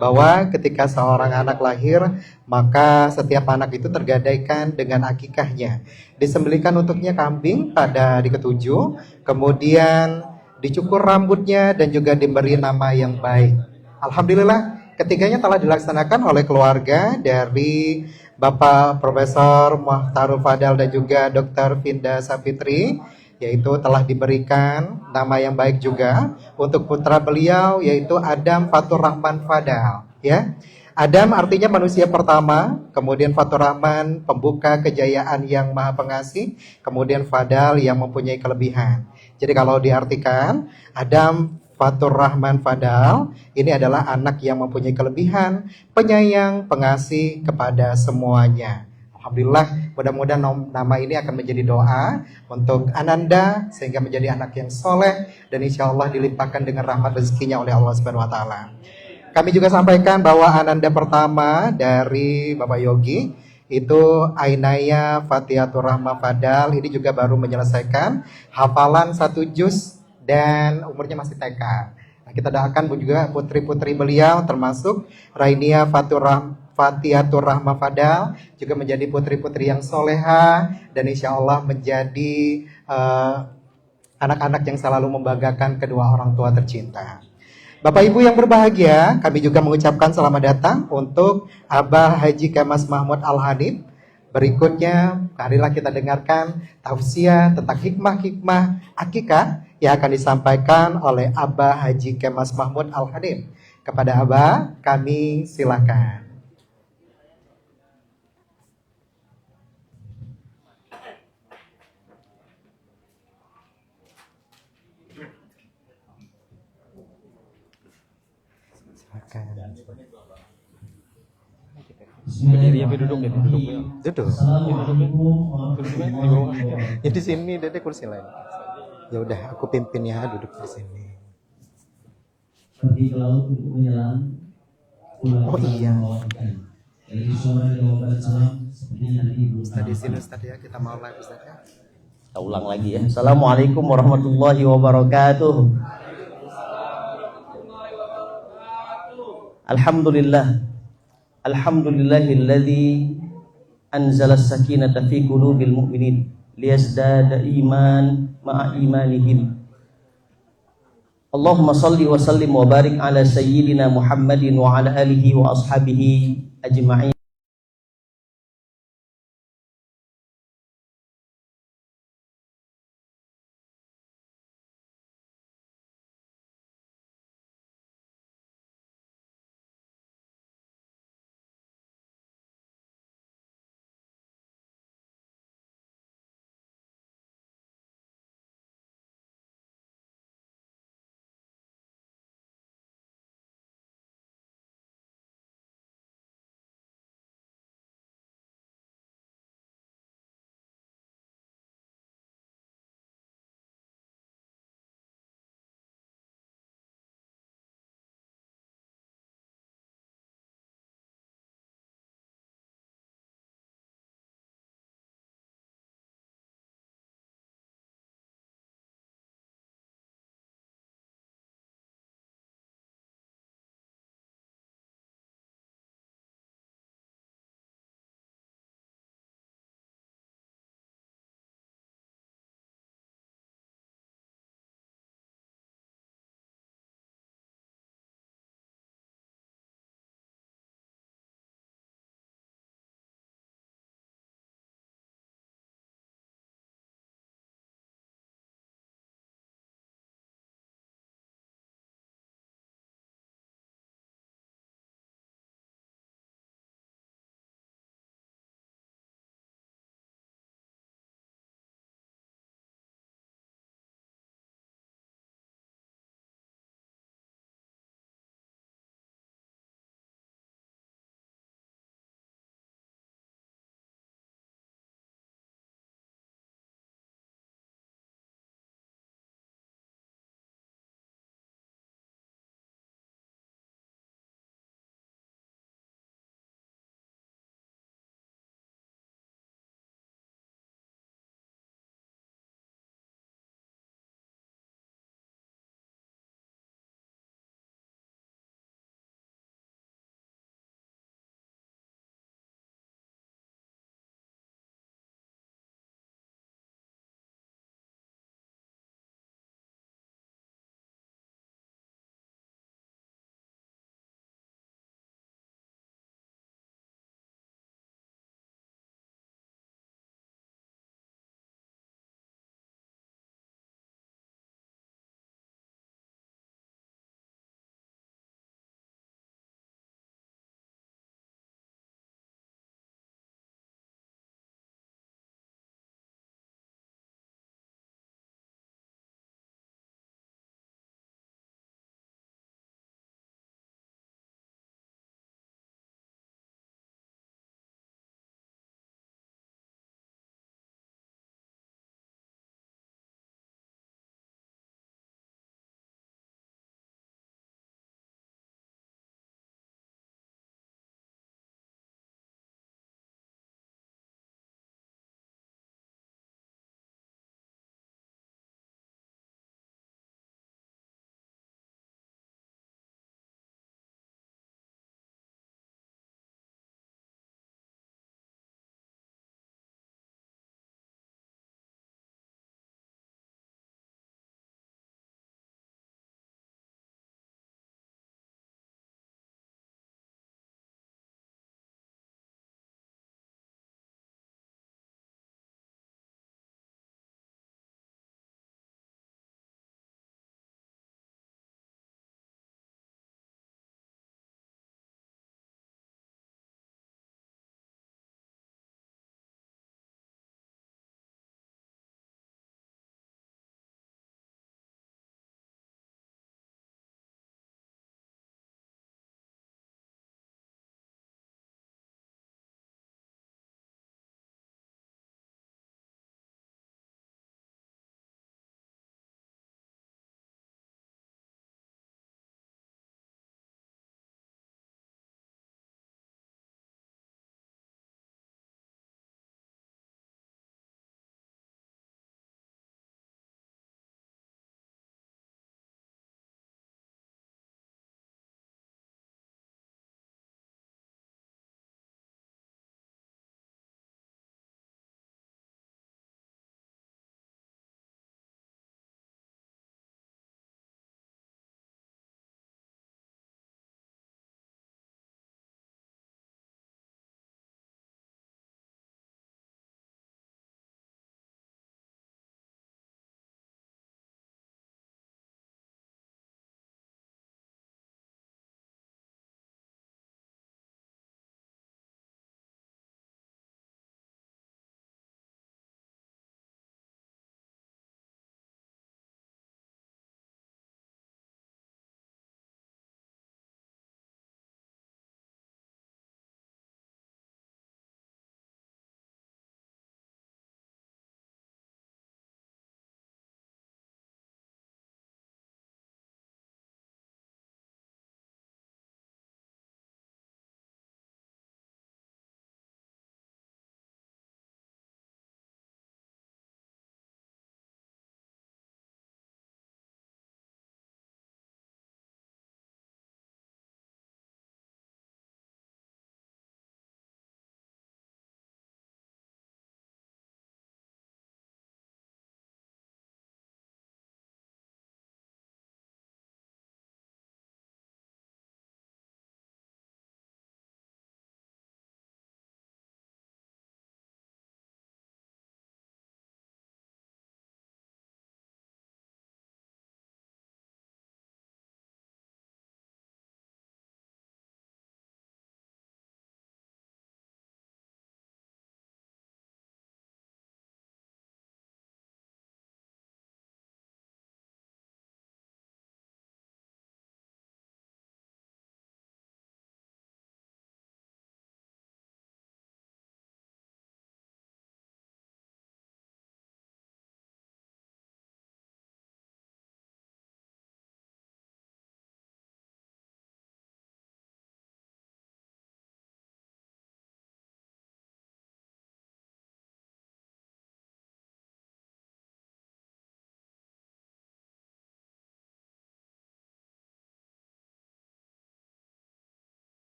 bahwa ketika seorang anak lahir, maka setiap anak itu tergadaikan dengan akikahnya. Disembelihkan untuknya kambing pada hari ketujuh, kemudian dicukur rambutnya dan juga diberi nama yang baik. Alhamdulillah ketiganya telah dilaksanakan oleh keluarga dari Bapak Profesor Muhtarul Fadal dan juga Dr. Finda Sapitri, yaitu telah diberikan nama yang baik juga untuk putra beliau, yaitu Adam Fatur Rahman Fadal. Ya, Adam artinya manusia pertama, kemudian Fatur Rahman pembuka kejayaan yang maha pengasih, kemudian Fadal yang mempunyai kelebihan. Jadi kalau diartikan Adam Fatur Rahman Fadal ini adalah anak yang mempunyai kelebihan, penyayang, pengasih kepada semuanya. Alhamdulillah, mudah-mudahan nama ini akan menjadi doa untuk Ananda sehingga menjadi anak yang soleh dan insya Allah dilimpahkan dengan rahmat rezekinya oleh Allah Subhanahu Wa Taala. Kami juga sampaikan bahwa Ananda pertama dari Bapak Yogi itu Ainaya Fatihatur Rahmah Fadal, ini juga baru menyelesaikan hafalan 1 juz dan umurnya masih TK. Nah, kita doakan juga putri-putri beliau termasuk Rainia Fatihatur Rahmah Fadal juga menjadi putri-putri yang soleha dan insya Allah menjadi anak-anak yang selalu membanggakan kedua orang tua tercinta. Bapak Ibu yang berbahagia, kami juga mengucapkan selamat datang untuk Abah Haji Kemas Mahmud Al-Hanif Berikutnya, marilah kita dengarkan tausiah tentang hikmah-hikmah akikah yang akan disampaikan oleh Abah Haji Kemas Mahmud Al-Hadim. Kepada Abah, kami silakan. Berdiri apa duduk ya? Duduk. Assalamualaikum warahmatullahi wabarakatuh. Ya di sini, Dede kursi lain. Ya udah, aku pimpin ya, duduk di sini. Pergi ke laut untuk menyelam. Pulang Oh iya. membawa ikan. Dari suara jawaban salam seperti nanti belum Ustaz di sini, Ustaz ya, kita mau live Ustaz ya. Kita ulang lagi ya. Assalamualaikum warahmatullahi wabarakatuh. Alhamdulillah. Alhamdulillahilladzi anzala as-sakinata fi qulubil mu'minin liyazdada iman ma'a imanihim. Allahumma salli wa sallim wa barik ala sayyidina Muhammadin wa ala alihi wa ashabihi ajma'in.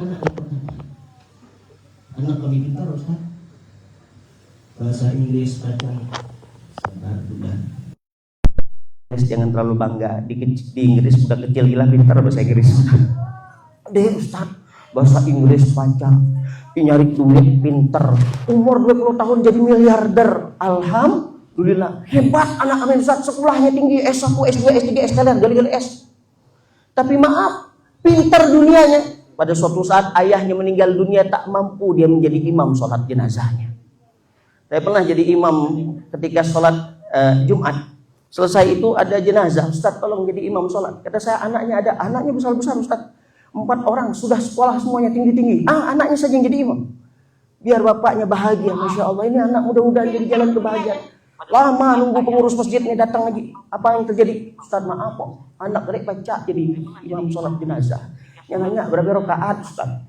anak kami pintar Ustaz. Bahasa Inggris kadang jangan terlalu bangga. Di Inggris bukan kecil gila pintar bahasa Inggris. Deh Ustaz, bahasa Inggris panjang, nyari duit pinter, umur 20 tahun jadi miliarder. Alhamdulillah, hebat anak kami Ustaz, sekolahnya tinggi, S1, S2, S3, S3, gali-gali S. Tapi maaf, pinter dunianya. Pada suatu saat ayahnya meninggal dunia, tak mampu dia menjadi imam sholat jenazahnya. Saya pernah jadi imam ketika sholat Jumat. Selesai itu ada jenazah, Ustaz tolong jadi imam sholat. Kata saya, anaknya besar-besar Ustaz. 4 orang sudah sekolah semuanya tinggi-tinggi. Anaknya saja yang jadi imam. Biar bapaknya bahagia, Masya Allah, ini anak mudah-mudahan jadi jalan kebahagiaan. Lama nunggu pengurus masjidnya datang lagi. Apa yang terjadi? Ustaz maaf kok, anak kerek pacak jadi imam sholat jenazah. Yang nanya berapa rakaat Ustaz?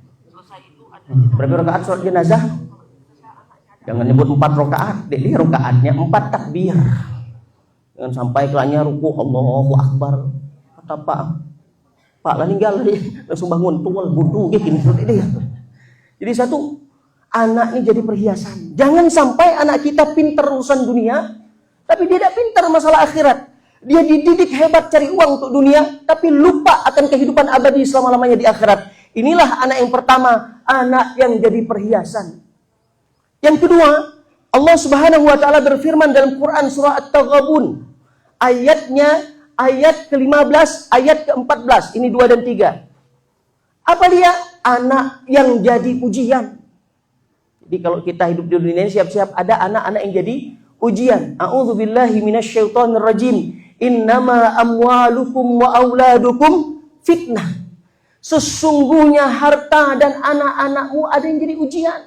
Berapa rakaat sholat jenazah? Jangan nyebut 4 rakaat, jadi rakaatnya 4 takbir. Jangan sampai kelanya ruku Allahu Akbar. Kata Pak lah ninggal dia langsung bangun tual budu gini dia. Jadi satu, anak ini jadi perhiasan. Jangan sampai anak kita pintar urusan dunia, tapi dia tidak pintar masalah akhirat. Dia dididik hebat cari uang untuk dunia, tapi lupa akan kehidupan abadi selama-lamanya di akhirat. Inilah anak yang pertama, anak yang jadi perhiasan. Yang kedua, Allah Subhanahu wa taala berfirman dalam Quran surah At-Taghabun. Ayat ke-15, ayat ke-14. Ini 2 dan 3. Apa dia? Anak yang jadi ujian. Jadi kalau kita hidup di dunia ini siap-siap ada anak-anak yang jadi ujian. A'udzubillahi minasyaitonirrajim. Innama amwalukum wa auladukum fitnah. Sesungguhnya harta dan anak-anakmu ada yang jadi ujian.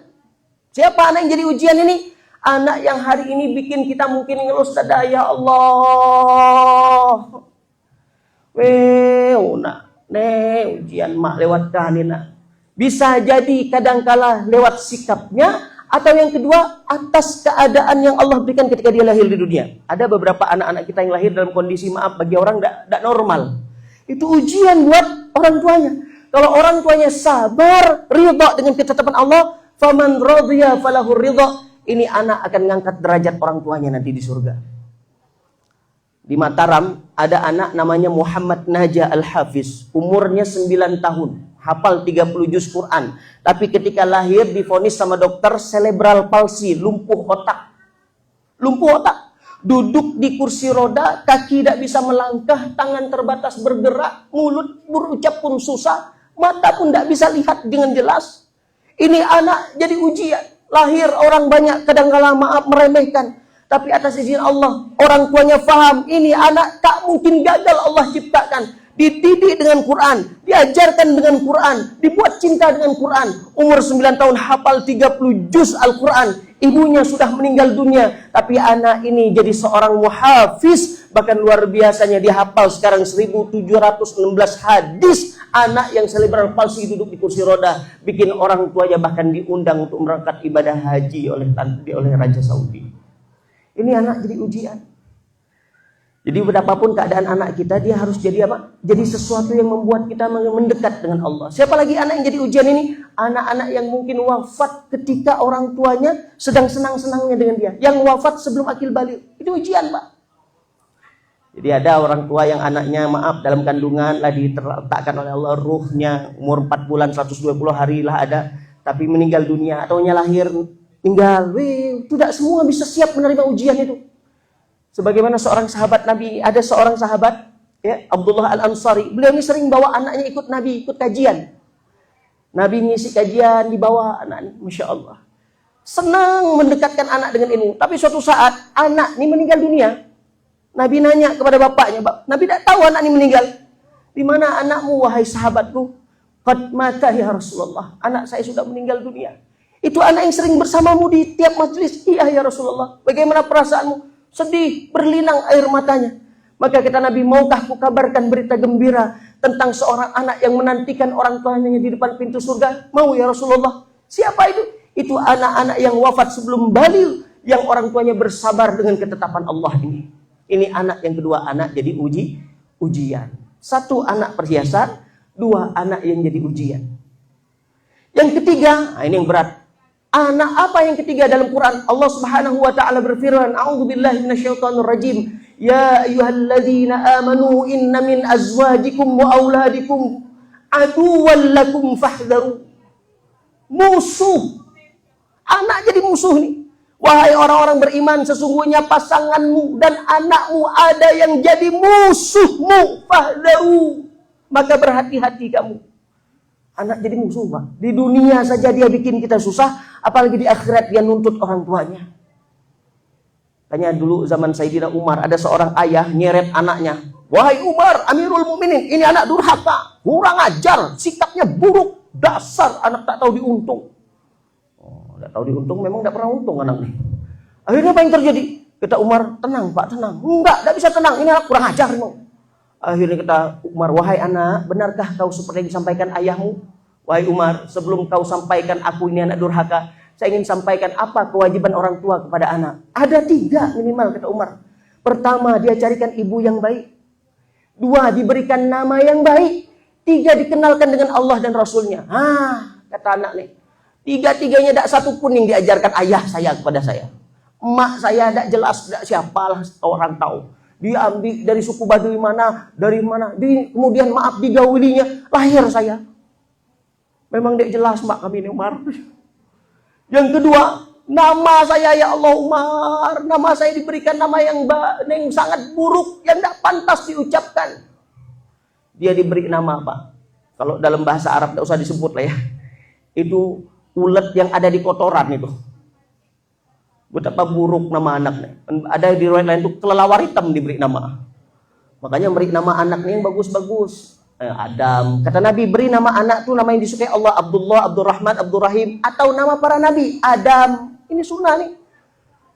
Siapa anak yang jadi ujian ini? Anak yang hari ini bikin kita mungkin ngeluh, ya Allah. Ujian mak lewat kanina. Bisa jadi kadangkala lewat sikapnya, atau yang kedua atas keadaan yang Allah berikan ketika dia lahir di dunia. Ada beberapa anak-anak kita yang lahir dalam kondisi maaf bagi orang tidak normal. Itu ujian buat orang tuanya. Kalau orang tuanya sabar, ridha dengan ketetapan Allah, faman radhiya falahu ridha. Ini anak akan mengangkat derajat orang tuanya nanti di surga. Di Mataram ada anak namanya Muhammad Najah Al-Hafiz. Umurnya 9 tahun. Hafal 30 juz Quran. Tapi ketika lahir divonis sama dokter cerebral palsy, lumpuh otak. Lumpuh otak. Duduk di kursi roda, kaki tidak bisa melangkah, tangan terbatas bergerak, mulut berucap pun susah, mata pun tidak bisa lihat dengan jelas. Ini anak jadi ujian. Lahir orang banyak kadang-kala maaf meremehkan. Tapi atas izin Allah, orang tuanya faham, ini anak tak mungkin gagal Allah ciptakan. Dididik dengan Quran, diajarkan dengan Quran, dibuat cinta dengan Quran. Umur 9 tahun hafal 30 juz Al-Quran. Ibunya sudah meninggal dunia, tapi anak ini jadi seorang muhafiz. Bahkan luar biasanya dia hafal sekarang 1716 hadis. Anak yang cerebral palsy duduk di kursi roda, bikin orang tuanya bahkan diundang untuk berangkat ibadah haji oleh Raja Saudi. Ini anak jadi ujian. Jadi betapapun keadaan anak kita, dia harus jadi apa? Jadi sesuatu yang membuat kita mendekat dengan Allah. Siapa lagi anak yang jadi ujian ini? Anak-anak yang mungkin wafat ketika orang tuanya sedang senang-senangnya dengan dia. Yang wafat sebelum akil balik. Itu ujian, Pak. Jadi ada orang tua yang anaknya maaf dalam kandungan lah diletakkan oleh Allah ruhnya, umur 4 bulan 120 hari lah ada, tapi meninggal dunia, ataunya lahir tinggal. Tidak semua bisa siap menerima ujian itu. Sebagaimana seorang sahabat Nabi, ada seorang sahabat ya, Abdullah Al-Ansari, beliau ini sering bawa anaknya ikut Nabi, ikut kajian. Nabi ngisi kajian dibawa anaknya, Masya Allah. Senang mendekatkan anak dengan ilmu. Tapi suatu saat anak ini meninggal dunia. Nabi nanya kepada bapaknya, Nabi tidak tahu anak ini meninggal. Di mana anakmu wahai sahabatku? Qad mata ya Rasulullah. Anak saya sudah meninggal dunia. Itu anak yang sering bersamamu di tiap majelis. Iya ya Rasulullah. Bagaimana perasaanmu? Sedih, berlinang air matanya. Maka kata Nabi, maukah ku kabarkan berita gembira tentang seorang anak yang menantikan orang tuanya di depan pintu surga? Mau ya Rasulullah. Siapa itu? Itu anak-anak yang wafat sebelum balil, yang orang tuanya bersabar dengan ketetapan Allah ini. Ini anak yang kedua, anak jadi ujian. 1 anak perhiasan, 2 anak yang jadi ujian. Yang ketiga, ini yang berat. Anak apa yang ketiga dalam Quran? Allah Subhanahu wa taala berfirman, "A'udzubillahi minasyaitonirrajim. Ya ayyuhalladzina amanu inna min azwajikum wa auladikum aduwwan lakum fahdharu." Musuh. Anak jadi musuh nih. Wahai orang-orang beriman, sesungguhnya pasanganmu dan anakmu ada yang jadi musuhmu. Fahdharu. Maka berhati-hati kamu. Anak jadi musuh, Pak. Di dunia saja dia bikin kita susah, apalagi di akhirat dia nuntut orang tuanya. Tanya dulu zaman Sayyidina Umar, ada seorang ayah nyeret anaknya. Wahai Umar, Amirul Mukminin, ini anak durhaka, kurang ajar, sikapnya buruk, dasar anak tak tahu diuntung. Oh, tak tahu diuntung, memang tak pernah untung anak ini. Akhirnya apa yang terjadi? Kata Umar, tenang Pak, tenang. Enggak, tak bisa tenang, ini anak kurang ajar. Akhirnya kata Umar, wahai anak, benarkah kau seperti yang disampaikan ayahmu? Wahai Umar, sebelum kau sampaikan aku ini anak durhaka, saya ingin sampaikan apa kewajiban orang tua kepada anak. Ada 3 minimal, kata Umar. Pertama, dia carikan ibu yang baik. 2, diberikan nama yang baik. 3, dikenalkan dengan Allah dan Rasulnya. Kata anak nih, 3-tiganya tak satu pun yang diajarkan ayah saya kepada saya. Emak saya tak jelas, tak siapalah orang tahu. Dia ambil dari suku Baduy mana, dari mana. Kemudian maaf digaulinya, lahir saya. Memang tidak jelas mak kami ini Umar. Yang kedua, nama saya ya Allah Umar. Nama saya diberikan nama yang sangat buruk, yang tidak pantas diucapkan. Dia diberi nama apa? Kalau dalam bahasa Arab tidak usah disebut lah ya. Itu ulet yang ada di kotoran itu. Betapa buruk nama anaknya. Ada di riwayat lain itu kelelawar hitam diberi nama. Makanya beri nama anaknya yang bagus-bagus. Adam. Kata Nabi, beri nama anak tuh nama yang disukai Allah. Abdullah, Abdurrahman, Abdurrahim. Atau nama para Nabi. Adam. Ini sunnah nih.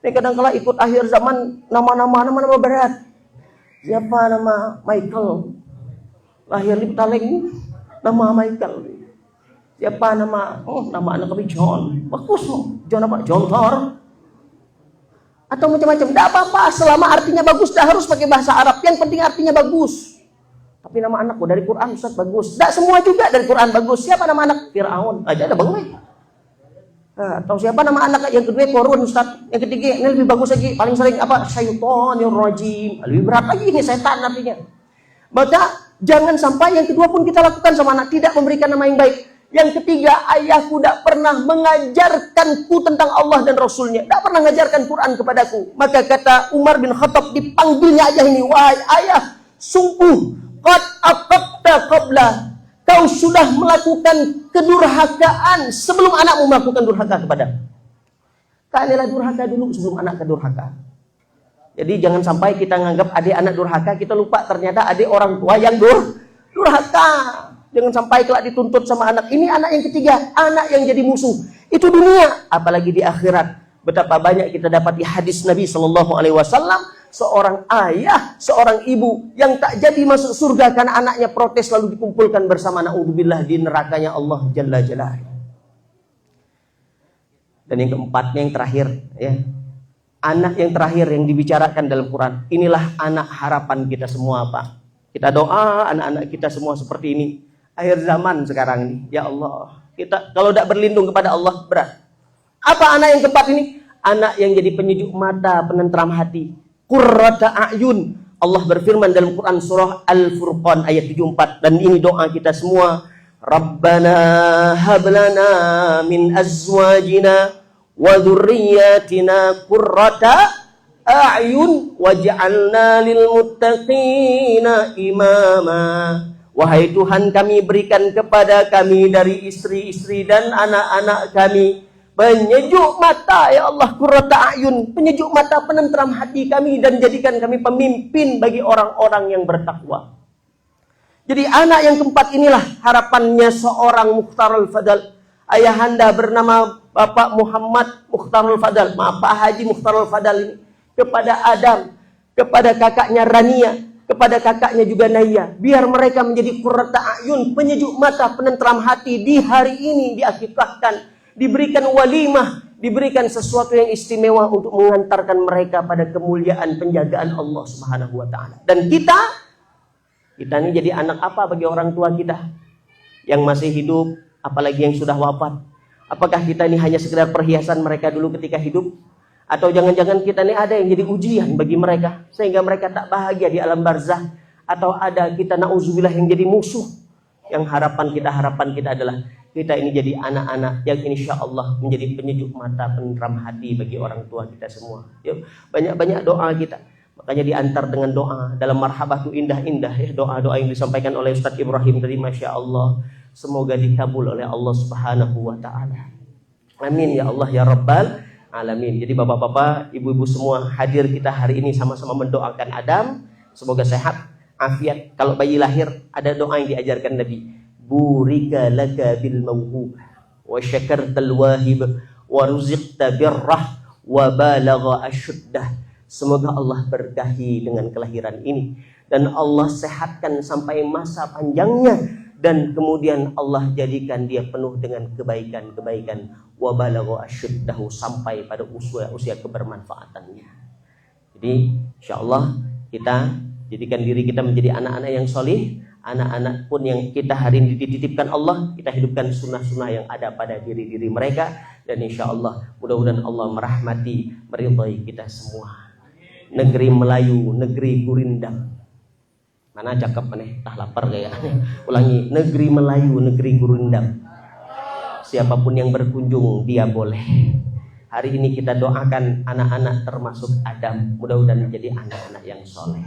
Ini kadang-kala ikut akhir zaman nama-nama berat. Siapa nama Michael? Lahir di Petaling. Nama Michael. Siapa nama? Nama anak kami John. Bagus loh. John apa? John Thor. Atau macam-macam. Tidak apa-apa, selama artinya bagus, tidak harus pakai bahasa Arab. Yang penting artinya bagus. Tapi nama anakku dari Quran Ustaz bagus. Tidak semua juga dari Quran bagus. Siapa nama anak? Fir'aun. Aja ada bangun. Atau siapa nama anak? Yang kedua Korun Ustaz. Yang ketiga ini lebih bagus lagi. Paling sering apa? Syaitonir rajim. Lebih berat lagi ini setan artinya. Maka jangan sampai yang kedua pun kita lakukan sama anak. Tidak memberikan nama yang baik. Yang ketiga, ayahku tidak pernah mengajarkanku tentang Allah dan Rasulnya. Tidak pernah mengajarkan Quran kepadaku. Maka kata Umar bin Khattab, dipanggilnya ayah ini. Wahai ayah, sungguh, qad aqabta qabla. Kau sudah melakukan kedurhakaan sebelum anakmu melakukan durhaka kepada. Kalilah durhaka dulu sebelum anak kedurhaka. Jadi jangan sampai kita menganggap adik anak durhaka, kita lupa ternyata adik orang tua yang durhaka. Jangan sampai kelak dituntut sama anak. Ini anak yang ketiga, anak yang jadi musuh. Itu dunia, apalagi di akhirat. Betapa banyak kita dapat di hadis Nabi SAW, seorang ayah, seorang ibu yang tak jadi masuk surga karena anaknya protes lalu dikumpulkan bersama na'udzubillah di nerakanya Allah Jalla Jalaluhu. Dan yang keempatnya yang terakhir, ya. Anak yang terakhir yang dibicarakan dalam Quran. Inilah anak harapan kita semua, Pak. Kita doa anak-anak kita semua seperti ini. Akhir zaman sekarang ini, ya Allah, kita kalau tidak berlindung kepada Allah berat. Apa anak yang keempat ini? Anak yang jadi penyejuk mata, penentram hati, qurrata a'yun. Allah berfirman dalam Quran surah Al-Furqan ayat 74, dan ini doa kita semua. Rabbana hablana min azwajina wa dzurriyyatina qurrata a'yun waj'alna lil muttaqina imama. Wahai Tuhan, kami berikan kepada kami dari istri-istri dan anak-anak kami penyejuk mata, ya Allah, qurrata a'yun, penyejuk mata, penentram hati kami, dan jadikan kami pemimpin bagi orang-orang yang bertakwa. Jadi anak yang keempat inilah harapannya seorang Mukhtarul Fadal. Ayahanda bernama Bapak Muhammad Mukhtarul Fadal, Pak Haji Mukhtarul Fadal ini, kepada Adam, kepada kakaknya Rania, kepada kakaknya juga Naya, biar mereka menjadi qurrata a'yun, penyejuk mata, penentram hati. Di hari ini diakikahkan, diberikan walimah, diberikan sesuatu yang istimewa untuk mengantarkan mereka pada kemuliaan penjagaan Allah Subhanahu wa taala. Dan kita ini jadi anak apa bagi orang tua kita yang masih hidup? apalagi yang sudah wafat. Apakah kita ini hanya sekedar perhiasan mereka dulu ketika hidup? Atau jangan-jangan kita ini ada yang jadi ujian bagi mereka, sehingga mereka tak bahagia di alam barzah? Atau ada kita na'udzubillah yang jadi musuh? Yang harapan kita adalah kita ini jadi anak-anak yang insya Allah menjadi penyejuk mata, peneram hati bagi orang tua kita semua. Yuk, banyak-banyak doa kita. Makanya diantar dengan doa dalam marhabah itu indah-indah ya, doa-doa yang disampaikan oleh Ustaz Ibrahim tadi, Masya Allah. Semoga dikabul oleh Allah Subhanahu wa ta'ala. Amin ya Allah ya Rabbal Alamin. Jadi bapak-bapak, ibu-ibu semua hadir kita hari ini sama-sama mendoakan Adam. Semoga sehat, afiat. Kalau bayi lahir ada doa yang diajarkan Nabi. Burika laka bil mawhub wa syakartal wahib wa ruziqta birrah wa balagha asyuddah. Semoga Allah berkahi dengan kelahiran ini dan Allah sehatkan sampai masa panjangnya. Dan kemudian Allah jadikan dia penuh dengan kebaikan-kebaikan. Wa balagha asyuddahu, sampai pada usia kebermanfaatannya. Jadi insya Allah kita jadikan diri kita menjadi anak-anak yang solih. Anak-anak pun yang kita hari ini dititipkan Allah, kita hidupkan sunnah-sunnah yang ada pada diri-diri mereka. Dan insya Allah mudah-mudahan Allah merahmati, meridhai kita semua. Negeri Melayu, negeri gurindam. Mana cakep aneh, tah lapar kayaknya. Ulangi, negeri Melayu, negeri gurindam. Siapapun yang berkunjung dia boleh. Hari ini kita doakan anak-anak termasuk Adam, mudah-mudahan menjadi anak-anak yang soleh.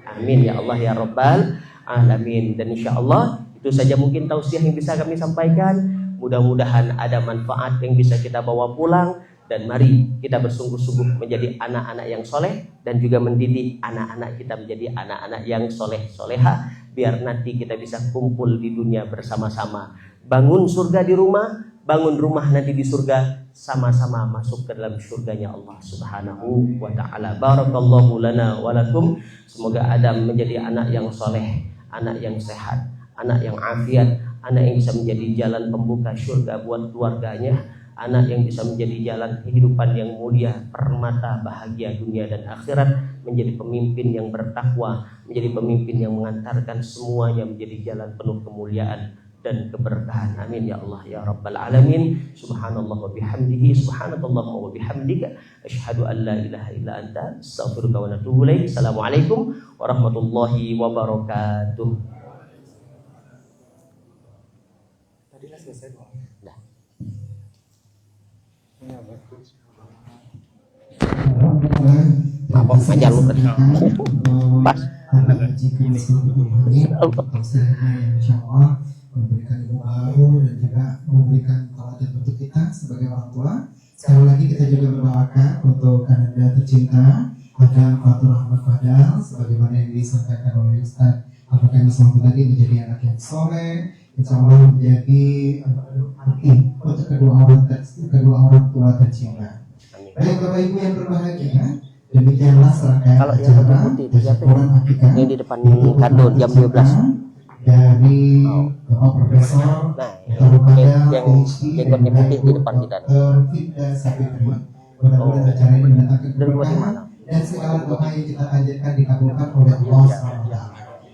Amin ya Allah ya Rabbal Alamin. Dan insya Allah itu saja mungkin tausiah yang bisa kami sampaikan. Mudah-mudahan ada manfaat yang bisa kita bawa pulang. Dan mari kita bersungguh-sungguh menjadi anak-anak yang soleh dan juga mendidik anak-anak kita menjadi anak-anak yang soleh-soleha, biar nanti kita bisa kumpul di dunia bersama-sama. Bangun surga di rumah, bangun rumah nanti di surga, sama-sama masuk ke dalam surganya Allah Subhanahu wa ta'ala. Barakallahu lana wa lakum. Semoga Adam menjadi anak yang soleh, anak yang sehat, anak yang afiat, anak yang bisa menjadi jalan pembuka surga buat keluarganya, anak yang bisa menjadi jalan kehidupan yang mulia, permata bahagia dunia dan akhirat, menjadi pemimpin yang bertakwa, menjadi pemimpin yang mengantarkan semuanya menjadi jalan penuh kemuliaan dan keberkahan. Amin ya Allah ya Rabbal Alamin. Subhanallah wa bihamdihi, subhanakallah wa bihamdika, asyhadu an la ilaha illa anta, astaghfiruka wa atubu ilaik. Assalamualaikum warahmatullahi wabarakatuh. Tadilah selesai doa. Apa aja lu tadi? Pas. Memberikan ilmu baru dan juga memberikan teladan untuk kita sebagai orang tua. Sekali lagi kita juga mendoakan untuk Ananda tercinta Adam Fatur Rahman Fadal, sebagaimana yang disampaikan oleh Ustaz Al-Fakir tadi, menjadi anak yang soleh, insya Allah menjadi arti untuk kedua orang tua tercinta. Baik Bapak Ibu yang berbahagia, demikianlah serangkaian acara tasyakuran akikah yang di depan kardon jam 12 dari Bapak Profesor yang jenggotnya putih di depan kita. Finda Sapitri. Mudah-mudahan acara ini mendatangkan keberkahan dan segala doa yang kita panjatkan dikabulkan oleh Allah SWT.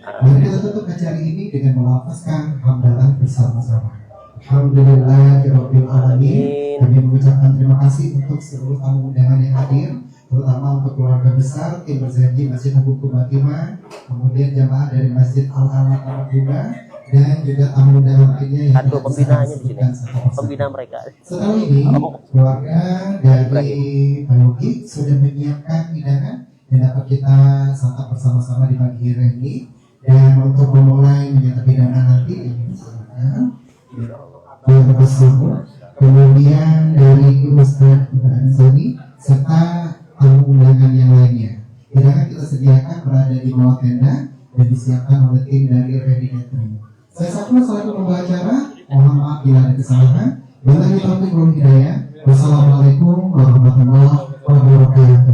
Mari kita tutup acara ini dengan melafazkan hamdalah bersama-sama. Alhamdulillahirabbil alamin. Kami mengucapkan terima kasih untuk seluruh tamu undangan yang hadir, terutama untuk keluarga besar tim berjanji Masjid Abu Kubatimah, kemudian jamaah dari Masjid Al-Alam Al-Bunda, dan juga tamu undangan lainnya yang ada pembinaannya di sini, pembina mereka. Setelah ini keluarga dari Payogi sudah menyiapkan hidangan yang dapat kita santap bersama-sama di pagi hari ini. Dan untuk memulai menyantap hidangan nanti, kemudian dari Ustaz Ibrahim Zani serta tamu undangan yang lainnya. Hidangan kita sediakan berada di bawah tenda dan disiapkan oleh tim dari Ready Catering. Saya Sakur selaku pembawa acara, mohon maaf bila ada kesalahan. Wabillahi taufiq wal hidayah. Wassalamualaikum warahmatullahi wabarakatuh.